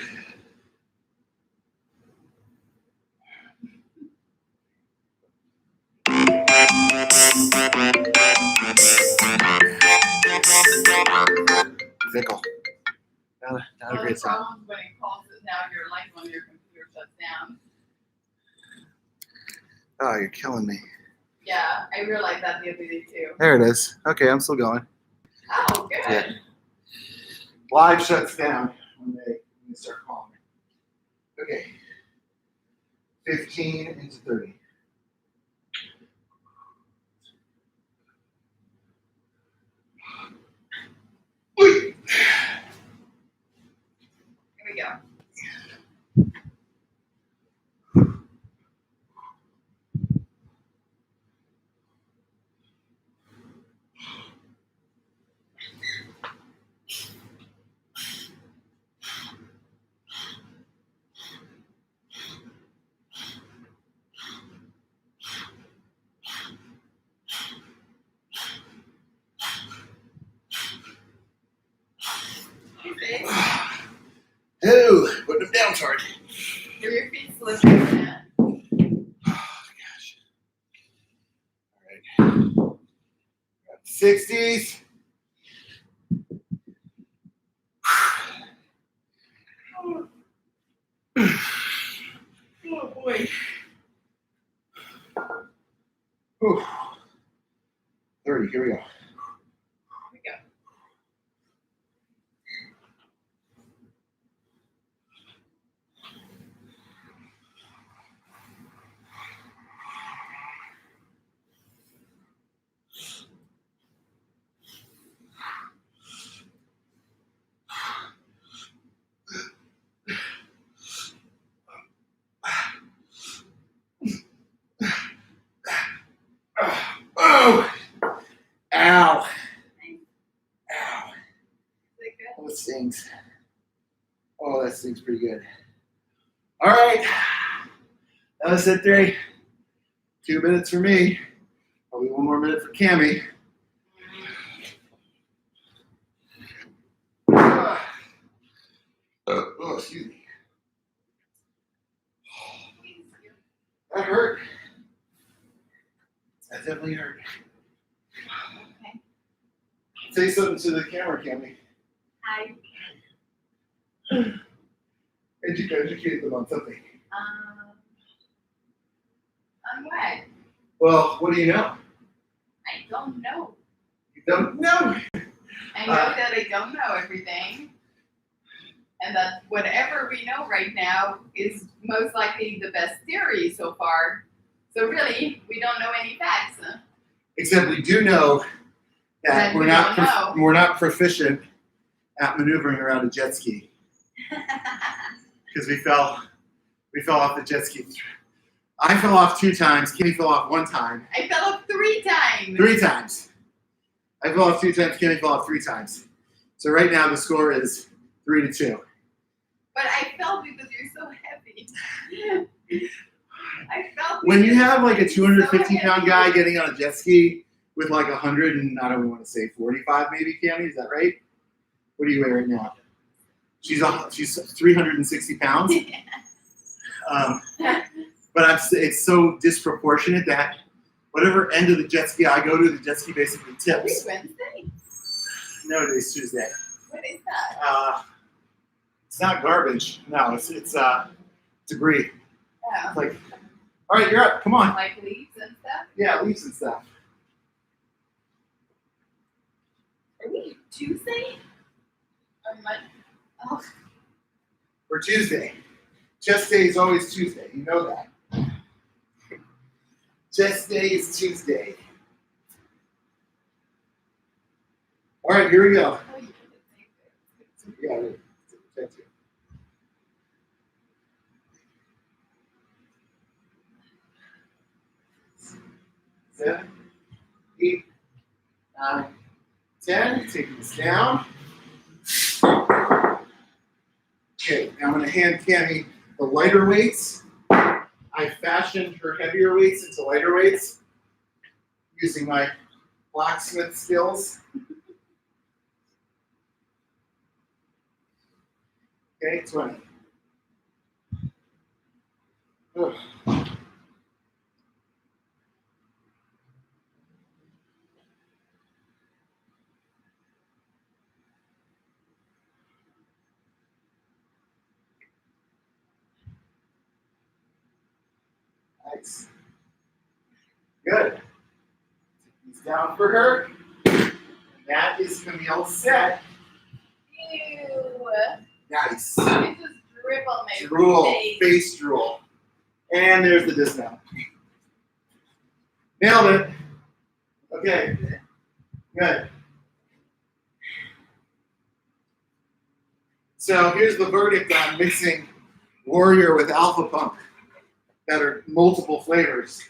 Fickle. Not a Well, great the sound. problem when it calls it now, your light on your computer shuts down. Oh, you're killing me. Yeah, I realized that the other day too. There it is. Okay, I'm still going. Oh, good. Yeah. Live shuts down when they start calling. Okay. 15 into 30. Wait. Here we go. Okay. Oh, putting them down hard. Were your feet slipping in that? Oh, gosh. All right. 60s. Oh boy. Whew. 30, here we go. Here we go. Oh! Ow! Ow! Is it good? Oh, it stings. Oh, that stings pretty good. All right. That was set 3. 2 minutes for me. Probably 1 more minute for Cammie. Oh, excuse me. That hurt. That definitely hurt. Okay. Say something to the camera, Cammie. Hi. Educate them on something. On what? Well, what do you know? I don't know. You don't know. I know that I don't know everything. And that whatever we know right now is most likely the best theory so far. So really, we don't know any facts. Except we do know that Then we're we not don't know. we're not proficient at maneuvering around a jet ski because we fell off the jet ski. I fell off 2 times. Kenny fell off 1 time. I fell off 3 times. 3 times. I fell off 2 times. Kenny fell off 3 times. So right now the score is 3-2. But I fell because you're so heavy. I fell When you because have like a you're 250-pound guy getting on a jet ski with like 100 and I don't want to say 45 maybe, Cammie, is that right? What do you weigh right now? She's 360 pounds. But it's so disproportionate that whatever end of the jet ski I go to, the jet ski basically tips. It's Wednesday? No, today's Tuesday. What is that? It's not garbage. No, it's debris. Yeah. It's like, all right, you're up. Come on. Like leaves and stuff? Yeah, leaves and stuff. Wait, Tuesday? Or Monday? Oh, Or Tuesday. Chest day is always Tuesday. You know that. Chest day is Tuesday. All right, here we go. oh, you did the Yeah, thank you. 7, 8, 9, 10. Taking this down. Okay, now I'm going to hand Tammy the lighter weights. I fashioned her heavier weights into lighter weights using my blacksmith skills. Okay, 20. Ugh. Nice. Good. Take these down for her. And that is Camille's set. Ew. Nice. It just drip on my Drool, face. face drool. And there's the dismount. Nailed it. Okay. Good. So here's the verdict on mixing Warrior with Alpha Pump that are multiple flavors.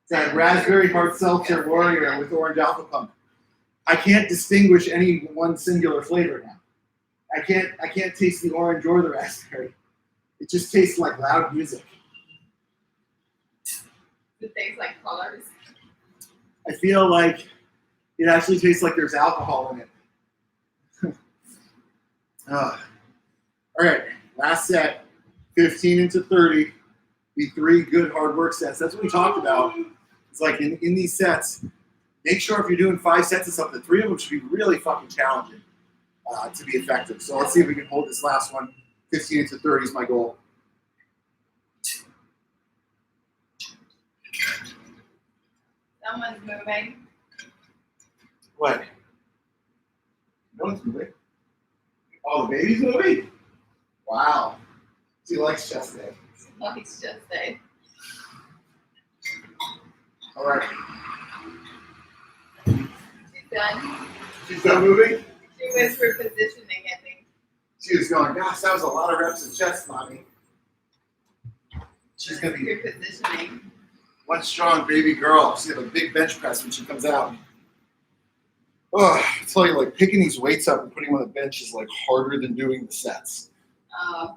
It's that raspberry hard seltzer Warrior with orange Alpha Pump. I can't distinguish any one singular flavor now. I can't taste the orange or the raspberry. It just tastes like loud music. It tastes like colors. I feel like it actually tastes like there's alcohol in it. All right, last set, 15 into 30. Be 3 good hard work sets. That's what we talked about. It's like in these sets, make sure if you're doing 5 sets of something, 3 of them should be really fucking challenging to be effective. So let's see if we can hold this last one. 15 into 30 is my goal. Someone's moving. What? No one's moving. Oh, the baby's moving? Wow. She likes chest day. Oh, he's just a. All right. She's done. She's done moving? She was repositioning, I think. She was going, gosh, that was a lot of reps of chest, mommy. She's going to be Repositioning. one strong baby girl. She's going to have a big bench press when she comes out. Oh, I tell you, like, picking these weights up and putting them on the bench is, like, harder than doing the sets. Oh,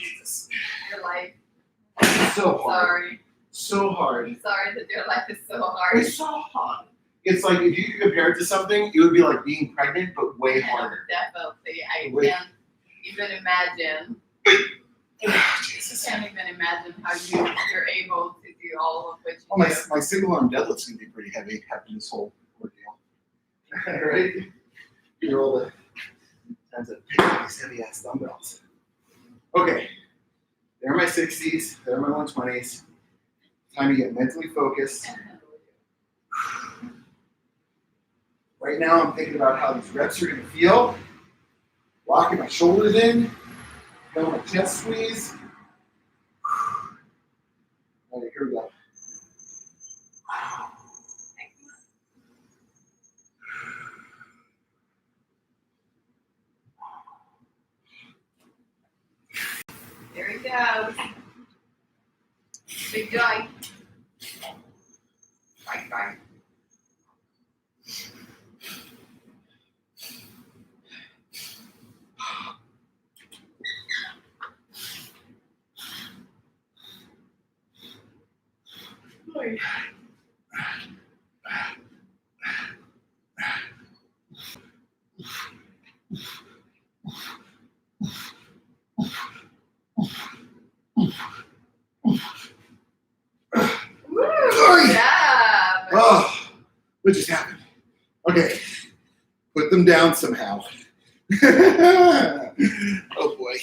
Jesus. your life. So hard. Sorry. So hard. I'm sorry that your life is so hard. It's so hard. It's like, if you could compare it to something, it would be like being pregnant, but way harder. Definitely. I Wait. can't even imagine. Jesus. I can't even imagine how you're able to do all of what you Oh, do. my single arm deadlift's going to be pretty heavy after this whole ordeal. Right? You're all the times that pick up these heavy ass dumbbells. Okay. There are my 60s. There are my 120s. Time to get mentally focused. Right now, I'm thinking about how these reps are going to feel. Locking my shoulders in. Feel my chest squeeze. All right, here we go. There he goes. Big joy. Bye. Woo! Good job. Oh, what just happened? Okay, put them down somehow. Oh boy.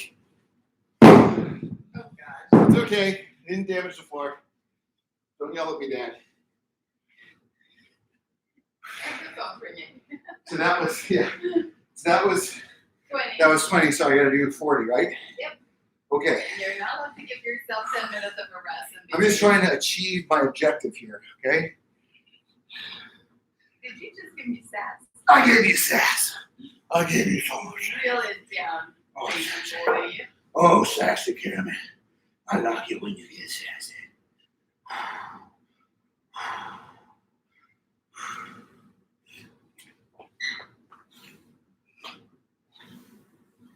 Oh gosh. It's okay. Didn't damage the floor. Don't yell at me, Dad. Phone ringing. So that was, yeah. So that was 20. 20. So I got to do 40, right? Yep. Okay. You're not allowed to give yourself 10 minutes of a rest. I'm just trying to achieve my objective here, okay? Did you just give me sass? I gave you sass. I gave you so much. Reel it down, Oh, baby sassy. boy. Oh, sassy Cameron. I like it when you get sassy.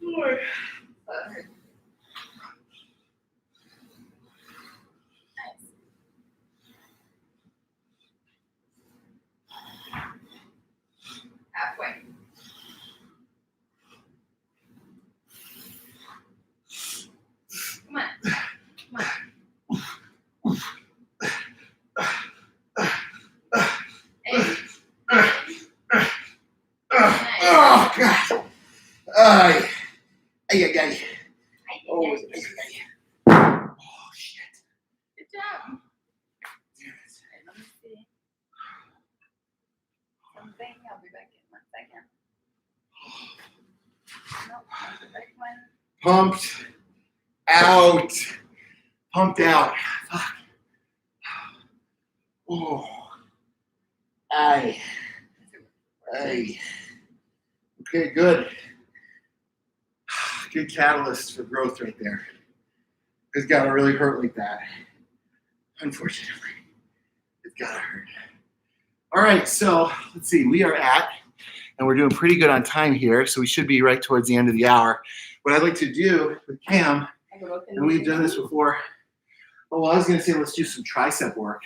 Lord. Nice. Halfway. Come on. Come on. 8. Oh, God. Ay. Ay, ay, ay. Oh, ay, ay, ay. Oh, shit. Good job. Damn it. Okay, let me see. Something. I'll be back in 1 second. Nope, not the right one. Pumped out. Pumped out. Fuck. Oh. Aye. Aye. Okay, good. Good catalyst for growth right there. It's got to really hurt like that. Unfortunately, it's got to hurt. All right, so let's see. We are at, and we're doing pretty good on time here, so we should be right towards the end of the hour. What I'd like to do with Cam, and we've done this before. Oh, well, I was going to say let's do some tricep work.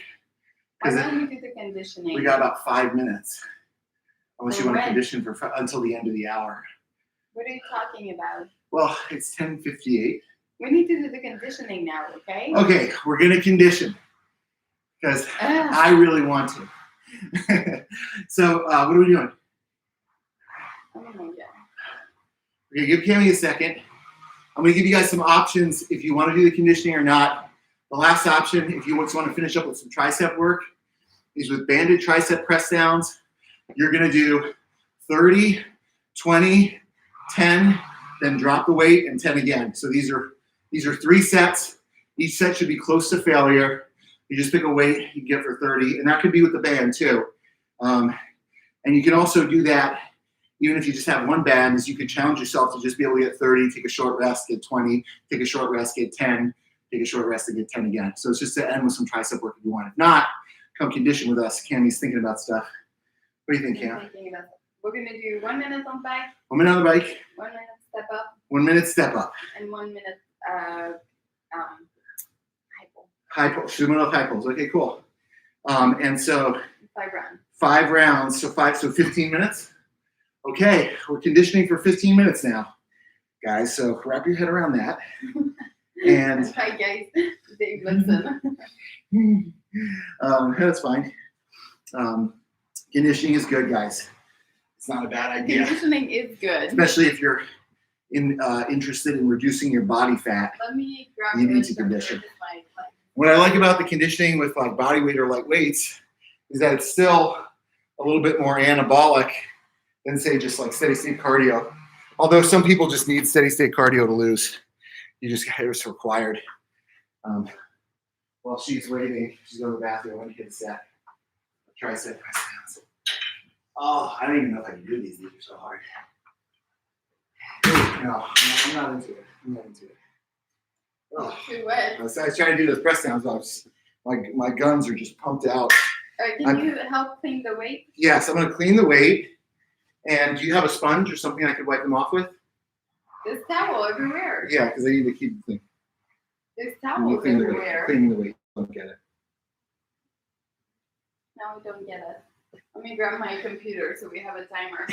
Why don't we do the conditioning? We got about 5 minutes. Unless you want to When? condition for until the end of the hour. What are you talking about? Well, it's 10:58. We need to do the conditioning now, okay? Okay, we're going to condition because I really want to. So what are we doing? Oh my God. Okay, give Cammy a second. I'm going to give you guys some options if you want to do the conditioning or not. The last option, if you just want to finish up with some tricep work, is with banded tricep press downs. You're going to do 30, 20, 10, then drop the weight, and 10 again. So these are 3 sets. Each set should be close to failure. You just pick a weight you get for 30, and that could be with the band too. And you can also do that even if you just have one band, is you could challenge yourself to just be able to get 30, take a short rest, get 20, take a short rest, get 10, take a short rest, and get 10 again. So it's just to end with some tricep work if you want. If not, come condition with us. Cammy's thinking about stuff. What do you think, Cam? We're going to do 1 minute on bike, 1 minute on the bike. 1 minute step up, 1 minute step up. and 1 minute High pull. Shoot them off high pulls. Okay, cool. And so 5 rounds. 5 rounds. So 15 minutes. Okay, we're conditioning for 15 minutes now, guys. So wrap your head around that. And hi guys, Dave, listen. That's fine. Conditioning is good, guys. It's not a bad idea. Conditioning is good. Especially if you're interested in reducing your body fat. Let me grab You need to condition. my What I like about the conditioning with like body weight or light weights is that it's still a little bit more anabolic than say just like steady state cardio. Although some people just need steady state cardio to lose. It's required. While she's waiting, she's going to the bathroom. Let me get a set. Tricep press downs. Oh, I don't even know if I can do these. These are so hard. No, I'm not into it. I'm not into it. Oh. Too wet. I was trying to do those press downs. My guns are just pumped out. Can you help clean the weight? Yes, I'm going to clean the weight. And do you have a sponge or something I could wipe them off with? There's towel everywhere. Yeah, because I need to keep the thing. There's towels everywhere. Cleaning the weight. Don't get it. No, we don't get it. Let me grab my computer so we have a timer.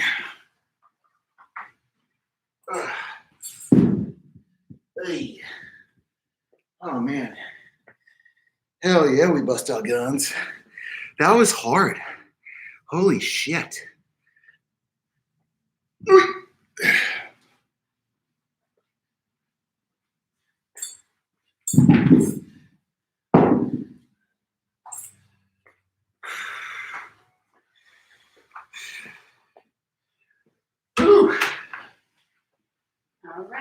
Hey. Oh, man. Hell yeah, we bust out guns. That was hard. Holy shit.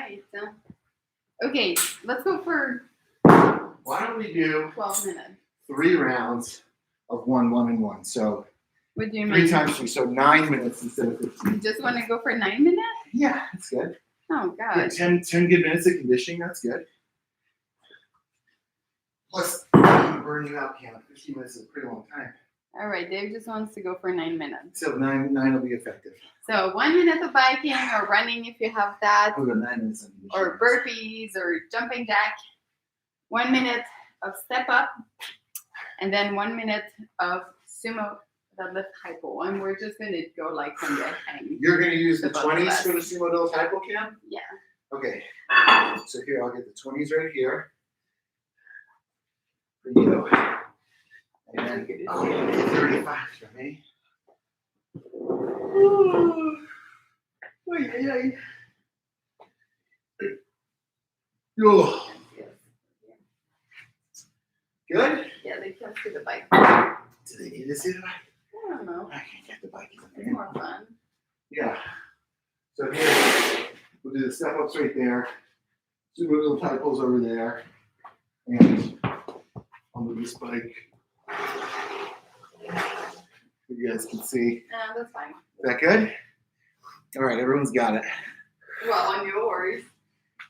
right. Okay, let's go for Why don't we do 12 minutes. 3 rounds of 1, 1, and 1? So What do you 3 mean? times 3, so 9 minutes instead of 15. You just want to go for 9 minutes? Yeah, that's good. Oh, Yeah, God. 10 good minutes of conditioning, that's good. Plus, burn you out, Cam. 15 minutes is a pretty long time. All right, Dave just wants to go for 9 minutes. So 9 will be effective. So 1 minute of biking or running if you have that, I'll go 9 minutes on conditioning. or burpees or jumping jack. 1 minute of step up, and then 1 minute of sumo deadlift hypo. And we're just going to go like from the hang. You're going to use the Above 20s less. for the sumo deadlift hypo, Cam? Yeah. Okay. So here, I'll get the 20s right here. For you. And then I'll get the 35 for me. Ooh. Oy, oy, oy. Oh. Good? Yeah, they can't see the bike. Do they need to see the bike? I don't know. I can't get the bike. It's more fun. Yeah. So here, we'll do the step ups right there. Two little typos over there. And I'll move this bike. You guys can see. That's fine. Is that good? All right, everyone's got it. Well, on yours.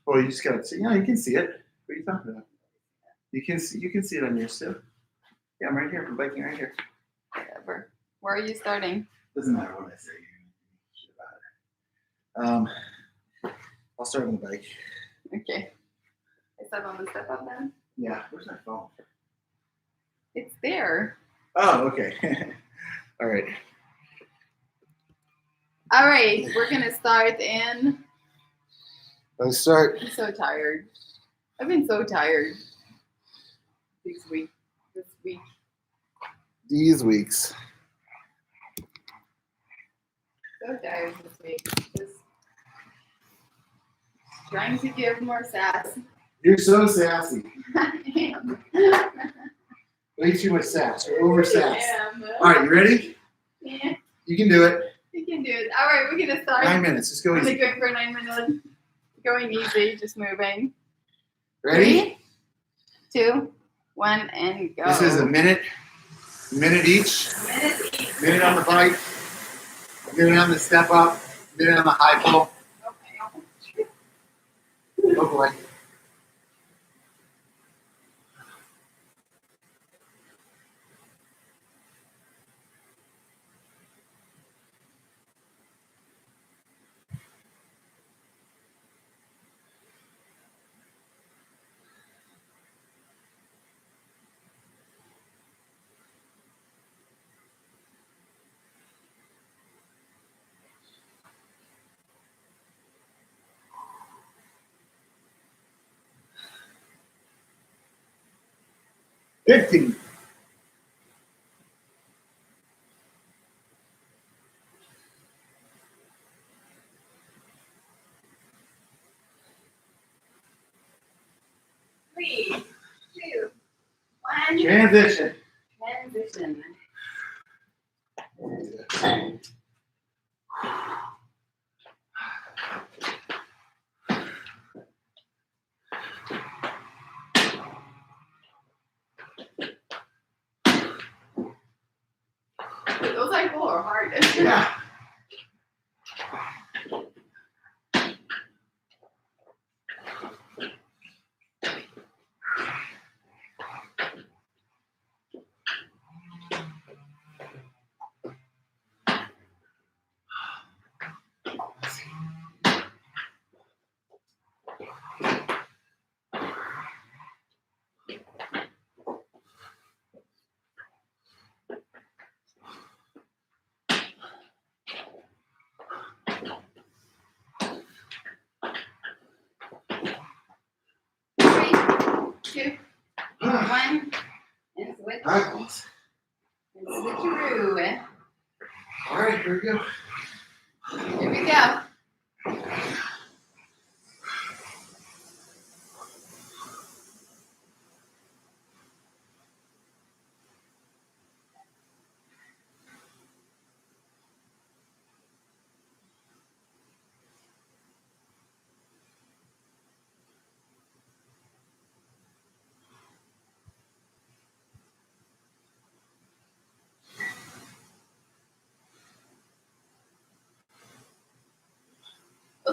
Well, you just gotta see. Yeah, you can see it. What are you talking about? You can see it on yours too. Yeah, I'm right here. I'm biking right here. Whatever. Where are you starting? Doesn't matter what I say. Shit about it. I'll start on the bike. Okay. Is that on the step up then? Yeah. Where's my phone? It's there. Oh, okay. All right. All right, we're gonna start in. Let's start. I'm so tired. I've been so tired this week. These weeks. So tired this week. Just trying to give more sass. You're so sassy. I am. Way too much sass. You're over sass. I am. All right, you ready? Yeah, You can do it. you can do it. All right, we're gonna start. 9 minutes. Just go Only easy. going for 9 minutes. Going easy, just moving. Ready? 3, 2, 1, and go. This is a minute each. Minute each. Minute on the bike. Minute on the step up. Minute on the high pull. Okay. Oh boy. $15. Three, 2, 1. Transition. Transition. Those like pull are hard. Yeah. Three, 2, 1. And switch. All right. And switcheroo. All right, here we go. Here we go.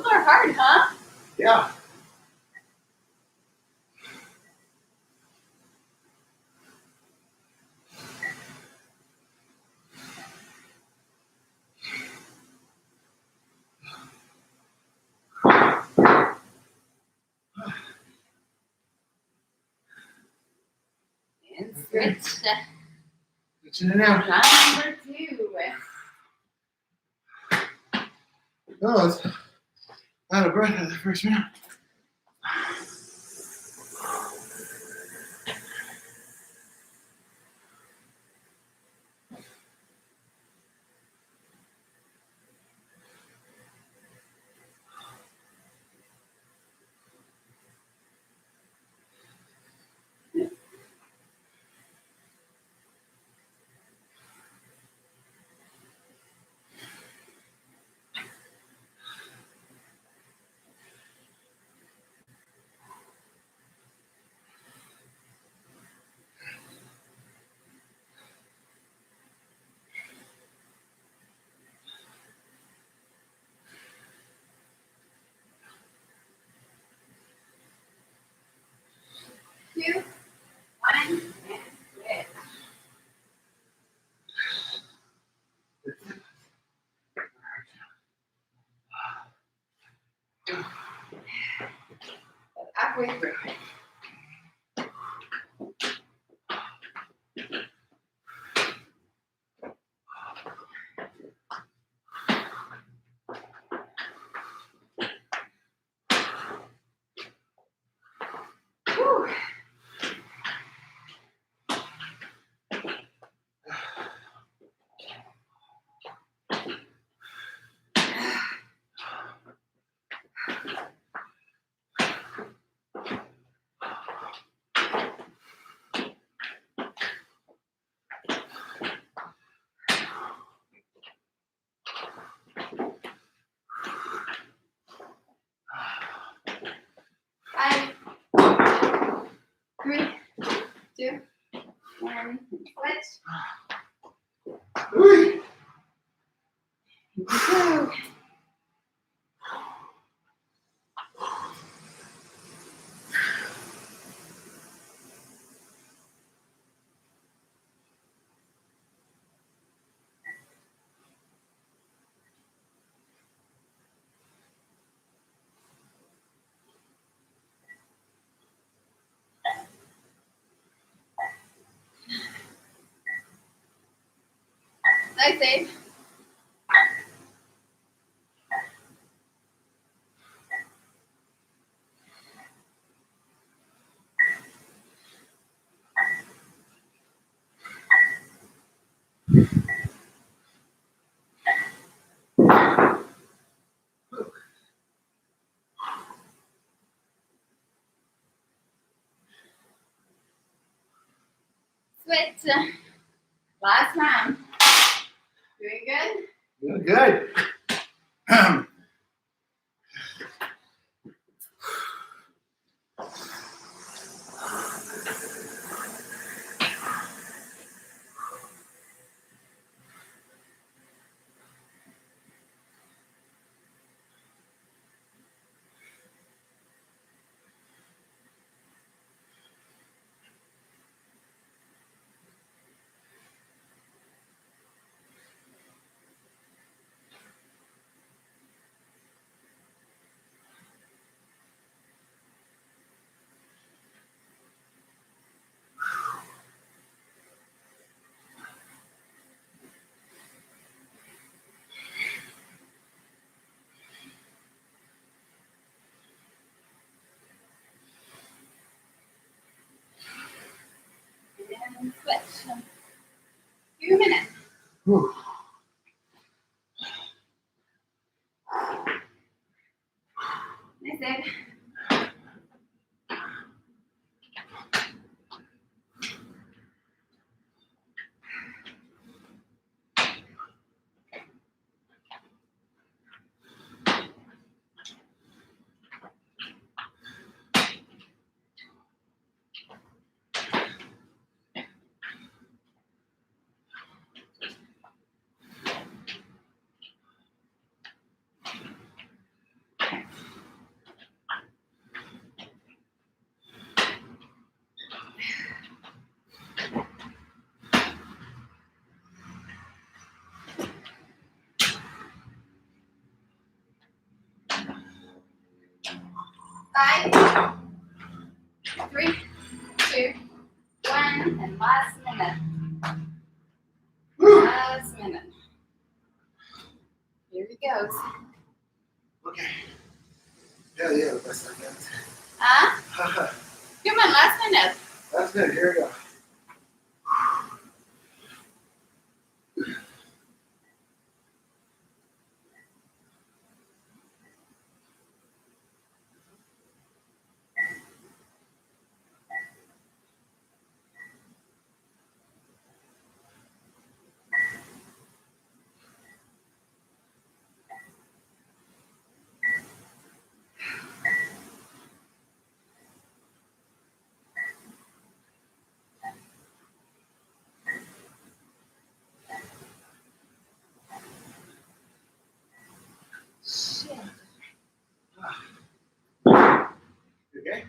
Those are hard, huh? Yeah. And switch. Switching it out. Round number 2. Oh, I was out of breath at the first round. Two, one, and switch. Halfway through. Whew. Five, 3, 2, 1, switch. Whee! Here we go. Nice save. Switch. Last round. Doing good? Doing good. And switch. 2 minutes. Whew. Nice save. 5, 3, 2, 1, and last minute. Woo. Last minute. Here he goes. Okay. Yeah, the best I can. Huh? Come on, last minute. That's good. Here we go. Shit. Okay.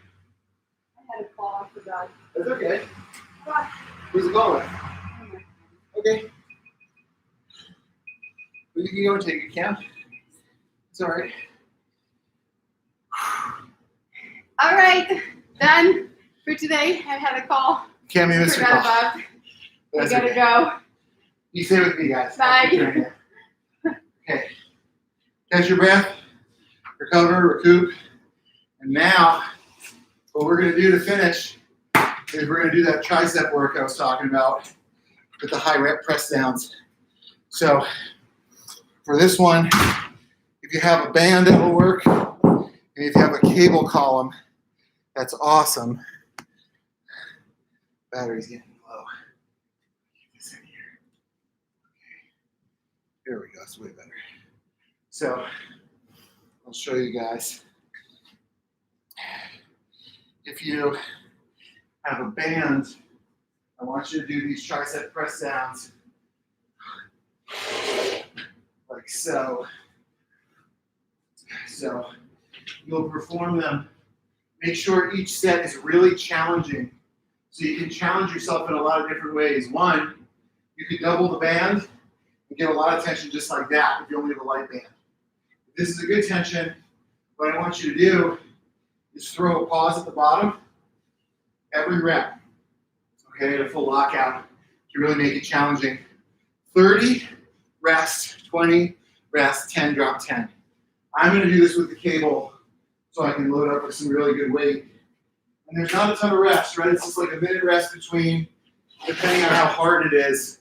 I had to fall off the dog. That's okay. God. Where's it going? Oh my. Okay. Well, you can go and take a count. It's all right. All right, done for today. I had a call. Can't be missed a call. Forgot about. We That's gotta okay. go. You stay with me, guys. Bye. Okay. Catch your breath. Recover, recoup. And now, what we're going to do to finish is we're going to do that tricep work I was talking about with the high rep press downs. So, for this one, if you have a band, that will work. And if you have a cable column, that's awesome. Battery's getting low. Get this in here. Okay. There we go. It's way better. So, I'll show you guys. If you have a band, I want you to do these tricep press downs like so. So you'll perform them. Make sure each set is really challenging. So you can challenge yourself in a lot of different ways. One, you could double the band and get a lot of tension just like that if you only have a light band. If this is a good tension, what I want you to do is throw a pause at the bottom every rep. Okay, at a full lockout to really make it challenging. 30, rest, 20, rest, 10, drop 10. I'm going to do this with the cable so I can load up with some really good weight. And there's not a ton of rest, right? It's just like a minute rest between, depending on how hard it is.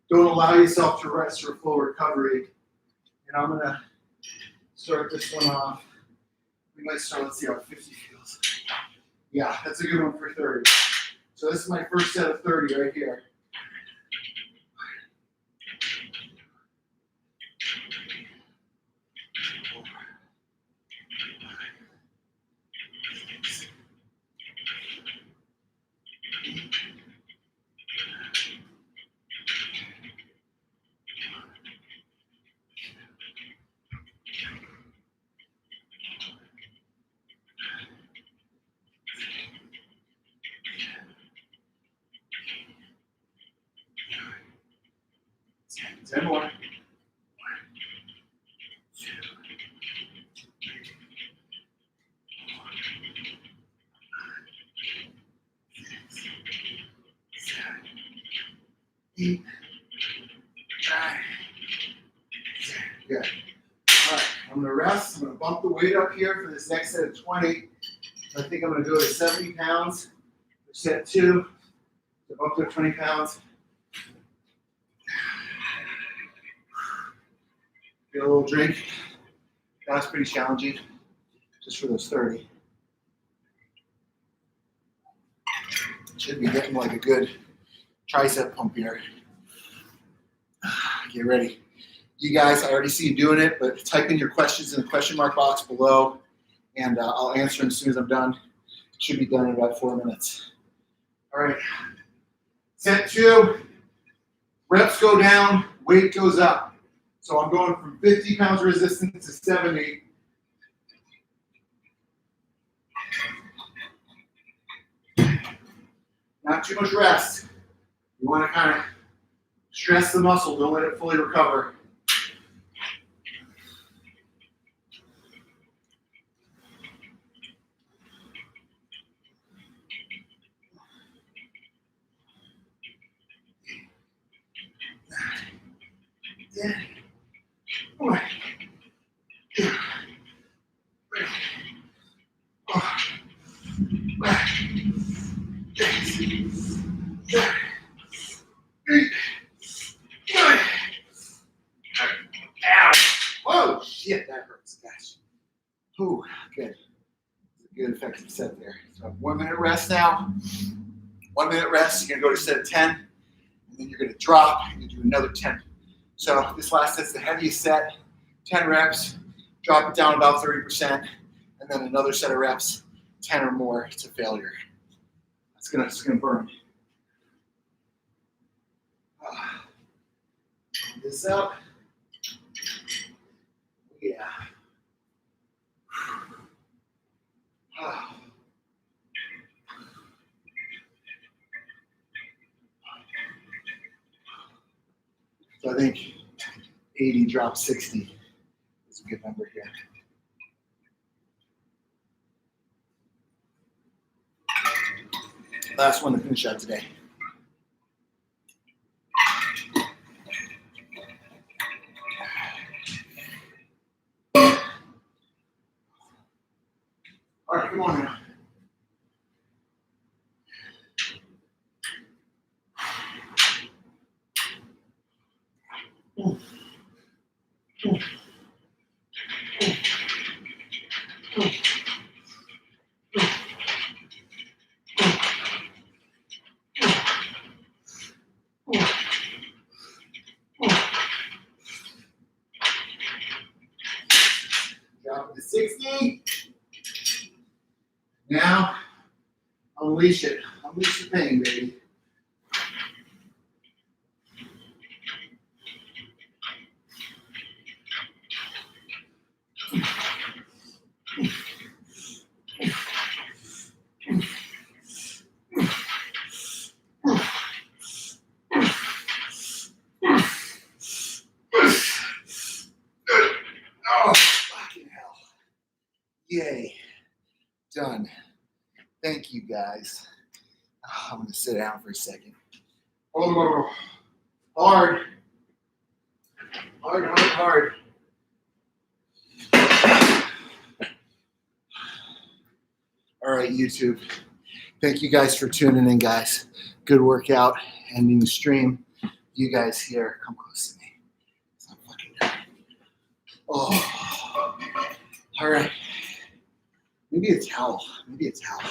Don't allow yourself to rest for full recovery. And I'm going to start this one off. We might start, let's see how 50 feels. Yeah, that's a good one for 30. So this is my first set of 30 right here. Ten more. 1, 2, 7, 8, 9, 10. Good. All right, I'm going to rest. I'm going to bump the weight up here for this next set of 20. I think I'm going to go to 70 pounds for set 2. So up to 20 pounds. Get a little drink. That was pretty challenging, just for those 30. Should be getting like a good tricep pump here. Get ready. You guys, I already see you doing it, but type in your questions in the question mark box below, and I'll answer them as soon as I'm done. Should be done in about 4 minutes. All right. Set 2, reps go down, weight goes up. So I'm going from 50 pounds resistance to 70. Not too much rest. You want to kind of stress the muscle, don't let it fully recover. 10. Oh. Ow. Whoa, shit, that hurts. Gosh. Ooh, good. Good effective set there. So 1 minute rest now. 1 minute rest. You're going to go to set of 10, and then you're going to drop and you do another 10. So this last set's the heaviest set, 10 reps. Drop it down about 30%, and then another set of reps, 10 or more to failure. It's gonna burn. This up. Yeah. So I think 80 drop 60 is a good number here. Last one to finish out today. All right, come on now. Drop it to 60. Now, unleash it. Unleash the pain, baby. Oh, fucking hell. Yay. Done. Thank you, guys. Oh, I'm going to sit down for a second. Oh, hard. Hard, hard, hard. All right, YouTube. Thank you guys for tuning in, guys. Good workout. Ending the stream. You guys here, come close to me. It's not fucking good. Oh. All right. Maybe a towel. Maybe a towel.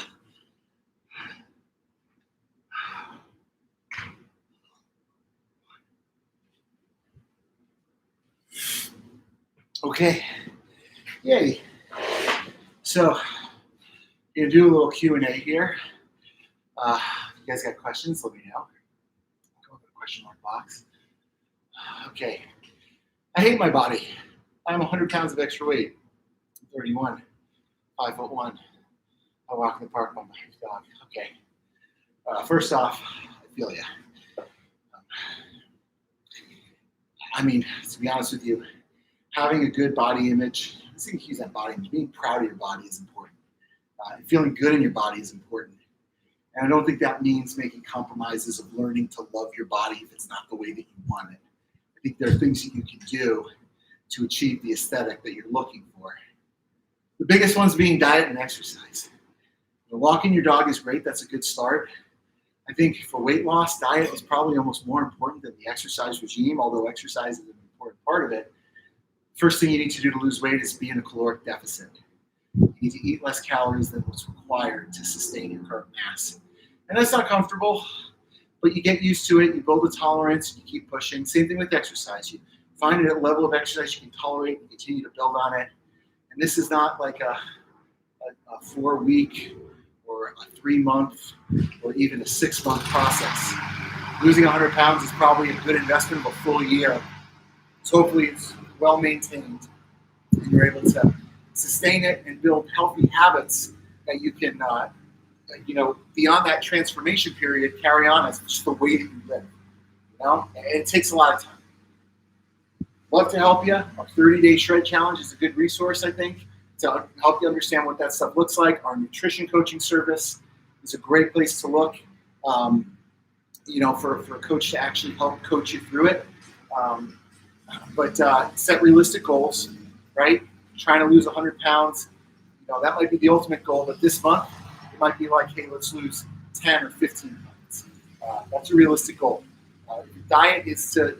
Okay. Yay. So, we're going to do a little Q&A here. If you guys got questions, let me know. Go to the question mark box. Okay. I hate my body. I'm 100 pounds of extra weight. I'm 31. 5'1". I walk in the park on my dog. Okay. First off, I feel ya. I mean, to be honest with you, having a good body image, I think use that body image, being proud of your body is important. Feeling good in your body is important. And I don't think that means making compromises of learning to love your body if it's not the way that you want it. I think there are things that you can do to achieve the aesthetic that you're looking for. The biggest ones being diet and exercise. Walking your dog is great. That's a good start. I think for weight loss, diet is probably almost more important than the exercise regime, although exercise is an important part of it. First thing you need to do to lose weight is be in a caloric deficit. You need to eat less calories than what's required to sustain your current mass. And that's not comfortable, but you get used to it, you build a tolerance, you keep pushing. Same thing with exercise. You find a level of exercise you can tolerate and continue to build on it. And this is not like a 4-week or a 3-month or even a 6-month process. Losing 100 pounds is probably a good investment of a full year. So hopefully it's well maintained and you're able to sustain it and build healthy habits that you can, beyond that transformation period, carry on as just the way that you live. It takes a lot of time. Love to help you. Our 30-day shred challenge is a good resource, I think, to help you understand what that stuff looks like. Our nutrition coaching service is a great place to look, for a coach to actually help coach you through it. But set realistic goals, right? Trying to lose 100 pounds, that might be the ultimate goal. But this month, it might be like, hey, let's lose 10 or 15 pounds. That's a realistic goal. Your diet is to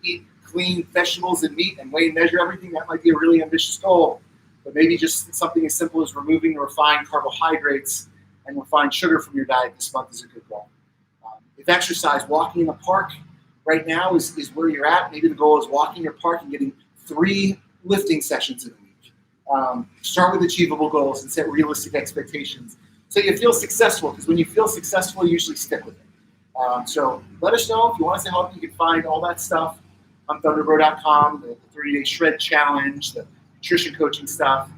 eat clean vegetables and meat and weigh and measure everything. That might be a really ambitious goal. But maybe just something as simple as removing the refined carbohydrates and refined sugar from your diet this month is a good goal. If exercise, walking in the park right now is where you're at. Maybe the goal is walking your park and getting 3 lifting sessions in a week. Start with achievable goals and set realistic expectations so you feel successful, because when you feel successful, you usually stick with it. So let us know if you want us to help. You can find all that stuff on Thundrbro.com, the 30-day shred challenge, the nutrition coaching stuff.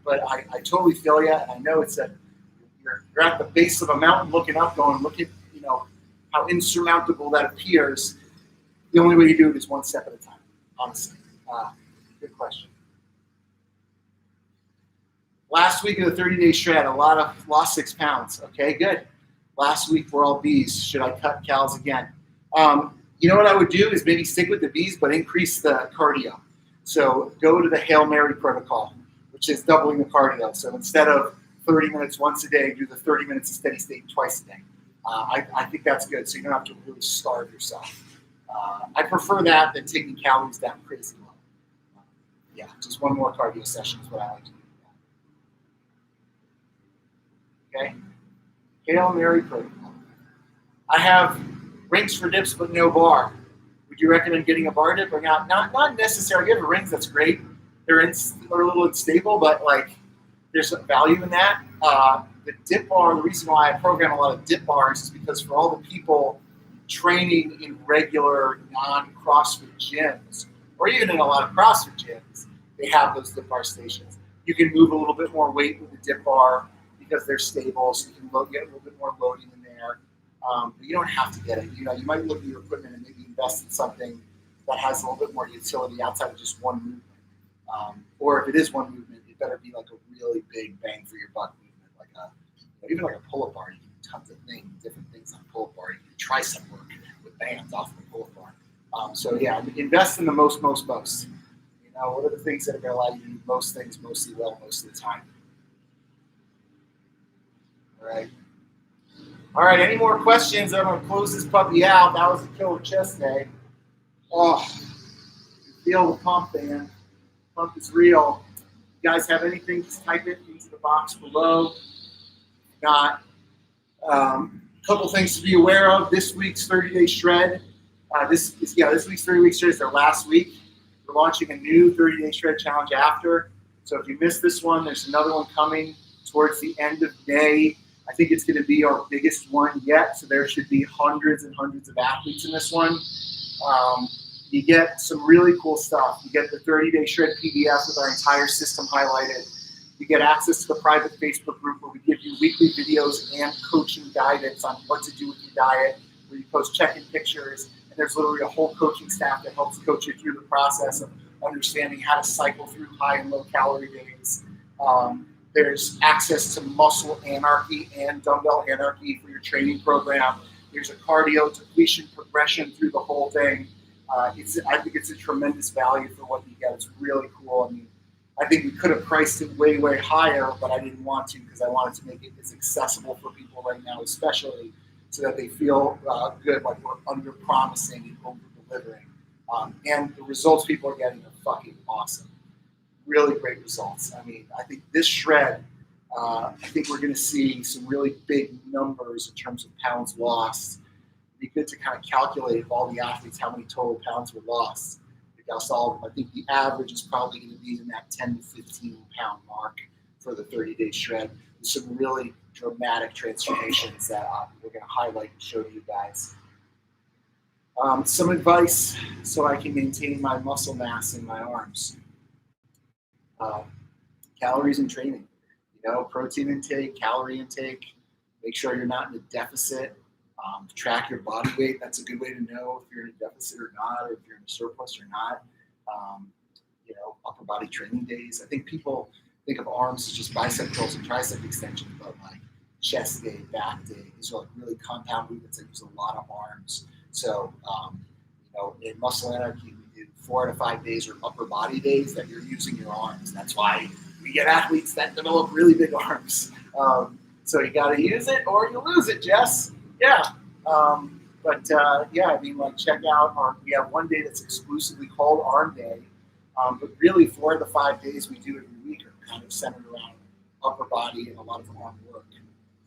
But I totally feel you, and I know it's you're at the base of a mountain looking up, going, look at how insurmountable that appears. The only way you do it is one step at a time, honestly. Good question. Last week of the 30-day shred, lost 6 pounds. Okay, good. Last week we're all Bs. Should I cut calories again? You know what I would do is maybe stick with the Bs, but increase the cardio. So go to the Hail Mary protocol, which is doubling the cardio. So instead of 30 minutes once a day, do the 30 minutes of steady state twice a day. I think that's good, so you don't have to really starve yourself. I prefer that than taking calories down crazy low. Yeah, just one more cardio session is what I like to do. Okay? Hail Mary protocol. I have rings for dips, but no bar. Would you recommend getting a bar dip or not? Not necessarily. If you have rings, that's great. They're a little unstable, but there's some value in that. The dip bar, the reason why I program a lot of dip bars is because for all the people training in regular non-CrossFit gyms, or even in a lot of CrossFit gyms, they have those dip bar stations. You can move a little bit more weight with the dip bar because they're stable, so you can get a little bit more loading in there. But you don't have to get it. You might look at your equipment and maybe invest in something that has a little bit more utility outside of just one movement. Or if it is one movement, it better be like a really big bang for your buck movement, even like a pull-up bar. You can do tons of different things on a pull-up bar. You can do tricep work with bands off of a pull-up bar. So yeah, invest in the most. What are the things that are going to allow you to do most things mostly well most of the time? All right. Any more questions? I'm going to close this puppy out. That was a killer chest day. Oh, feel the pump, man. Pump is real. You guys have anything, just type it into the box below. Got a couple things to be aware of. This week's 30-day shred. This week's 30-week shred is our last week. We're launching a new 30-day shred challenge after. So if you missed this one, there's another one coming towards the end of May. I think it's going to be our biggest one yet. So there should be hundreds and hundreds of athletes in this one. You get some really cool stuff. You get the 30-day shred PDF with our entire system highlighted. You get access to the private Facebook group where we give you weekly videos and coaching guidance on what to do with your diet, where you post check-in pictures, and there's literally a whole coaching staff that helps coach you through the process of understanding how to cycle through high and low calorie days. There's access to muscle anarchy and dumbbell anarchy for your training program. There's a cardio depletion progression through the whole thing. I think it's a tremendous value for what you get. It's really cool. I think we could have priced it way, way higher, but I didn't want to because I wanted to make it as accessible for people right now, especially so that they feel good, like we're under-promising and over-delivering. And the results people are getting are fucking awesome. Really great results. I think this shred, I think we're going to see some really big numbers in terms of pounds lost. It'd be good to kind of calculate of all the athletes how many total pounds were lost. I think the average is probably going to be in that 10 to 15 pound mark for the 30-day shred with some really dramatic transformations that we're going to highlight and show to you guys. Some advice so I can maintain my muscle mass in my arms. Calories and training, protein intake, calorie intake, make sure you're not in a deficit. Track your body weight. That's a good way to know if you're in a deficit or not, or if you're in a surplus or not. Upper body training days. I think people think of arms as just bicep curls and tricep extensions, but like chest day, back day, these are like really compound movements that use a lot of arms. So, in Muscle Anarchy, we do 4 to 5 days or upper body days that you're using your arms. That's why we get athletes that develop really big arms. So you got to use it or you lose it, Jess. Yeah. Check out we have one day that's exclusively called Arm Day. But really 4 of the 5 days we do every week are kind of centered around upper body and a lot of arm work.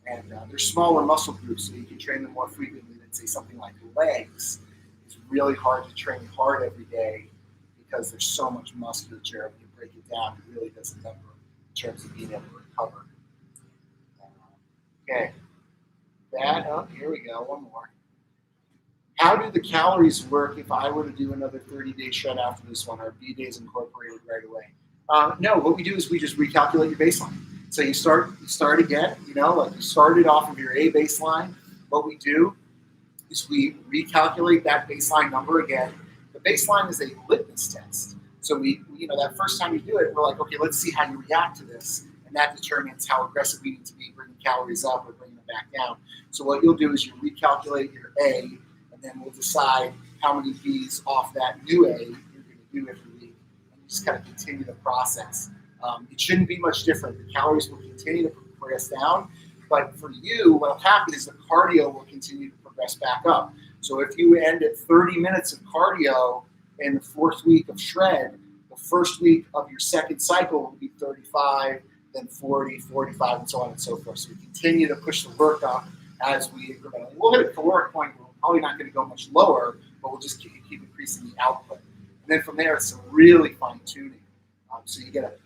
And they're smaller muscle groups, so you can train them more frequently than, say, something like legs. It's really hard to train hard every day because there's so much musculature. When you break it down, it really does a number in terms of being able to recover. Okay. Here we go, one more. How do the calories work if I were to do another 30-day shred after this one? Are B days incorporated right away? No, what we do is we just recalculate your baseline. So you start again, like you started off of your A baseline. What we do is we recalculate that baseline number again. The baseline is a litmus test. So that first time you do it, we're like, okay, let's see how you react to this. And that determines how aggressive we need to be bringing calories up or bringing them back down. So what you'll do is you recalculate your A, and then we'll decide how many Bs off that new A you're going to do every week. And you just kind of continue the process. It shouldn't be much different. The calories will continue to progress down, but for you, what will happen is the cardio will continue to progress back up. So if you end at 30 minutes of cardio in the 4th week of shred, the first week of your second cycle will be 35, then 40, 45, and so on and so forth. So we continue to push the work up as we incrementally. We'll hit a caloric point where we're probably not going to go much lower, but we'll just keep increasing the output. And then from there, it's some really fine tuning. So you get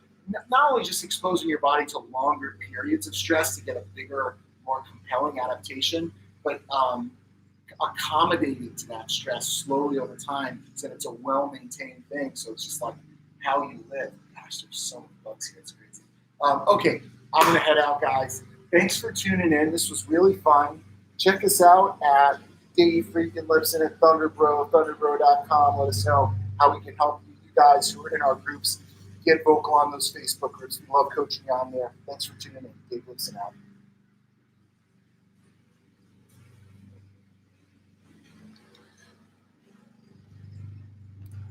not only just exposing your body to longer periods of stress to get a bigger, more compelling adaptation, but accommodating to that stress slowly over time so that it's a well-maintained thing. So it's just like how you live. Gosh, there's so many bugs here. It's crazy. Okay, I'm going to head out, guys. Thanks for tuning in. This was really fun. Check us out at Dave Freakin Lipson at Thundrbro, thundrbro.com. Let us know how we can help you guys who are in our groups get vocal on those Facebook groups. We love coaching you on there. Thanks for tuning in. Dave Lipson out.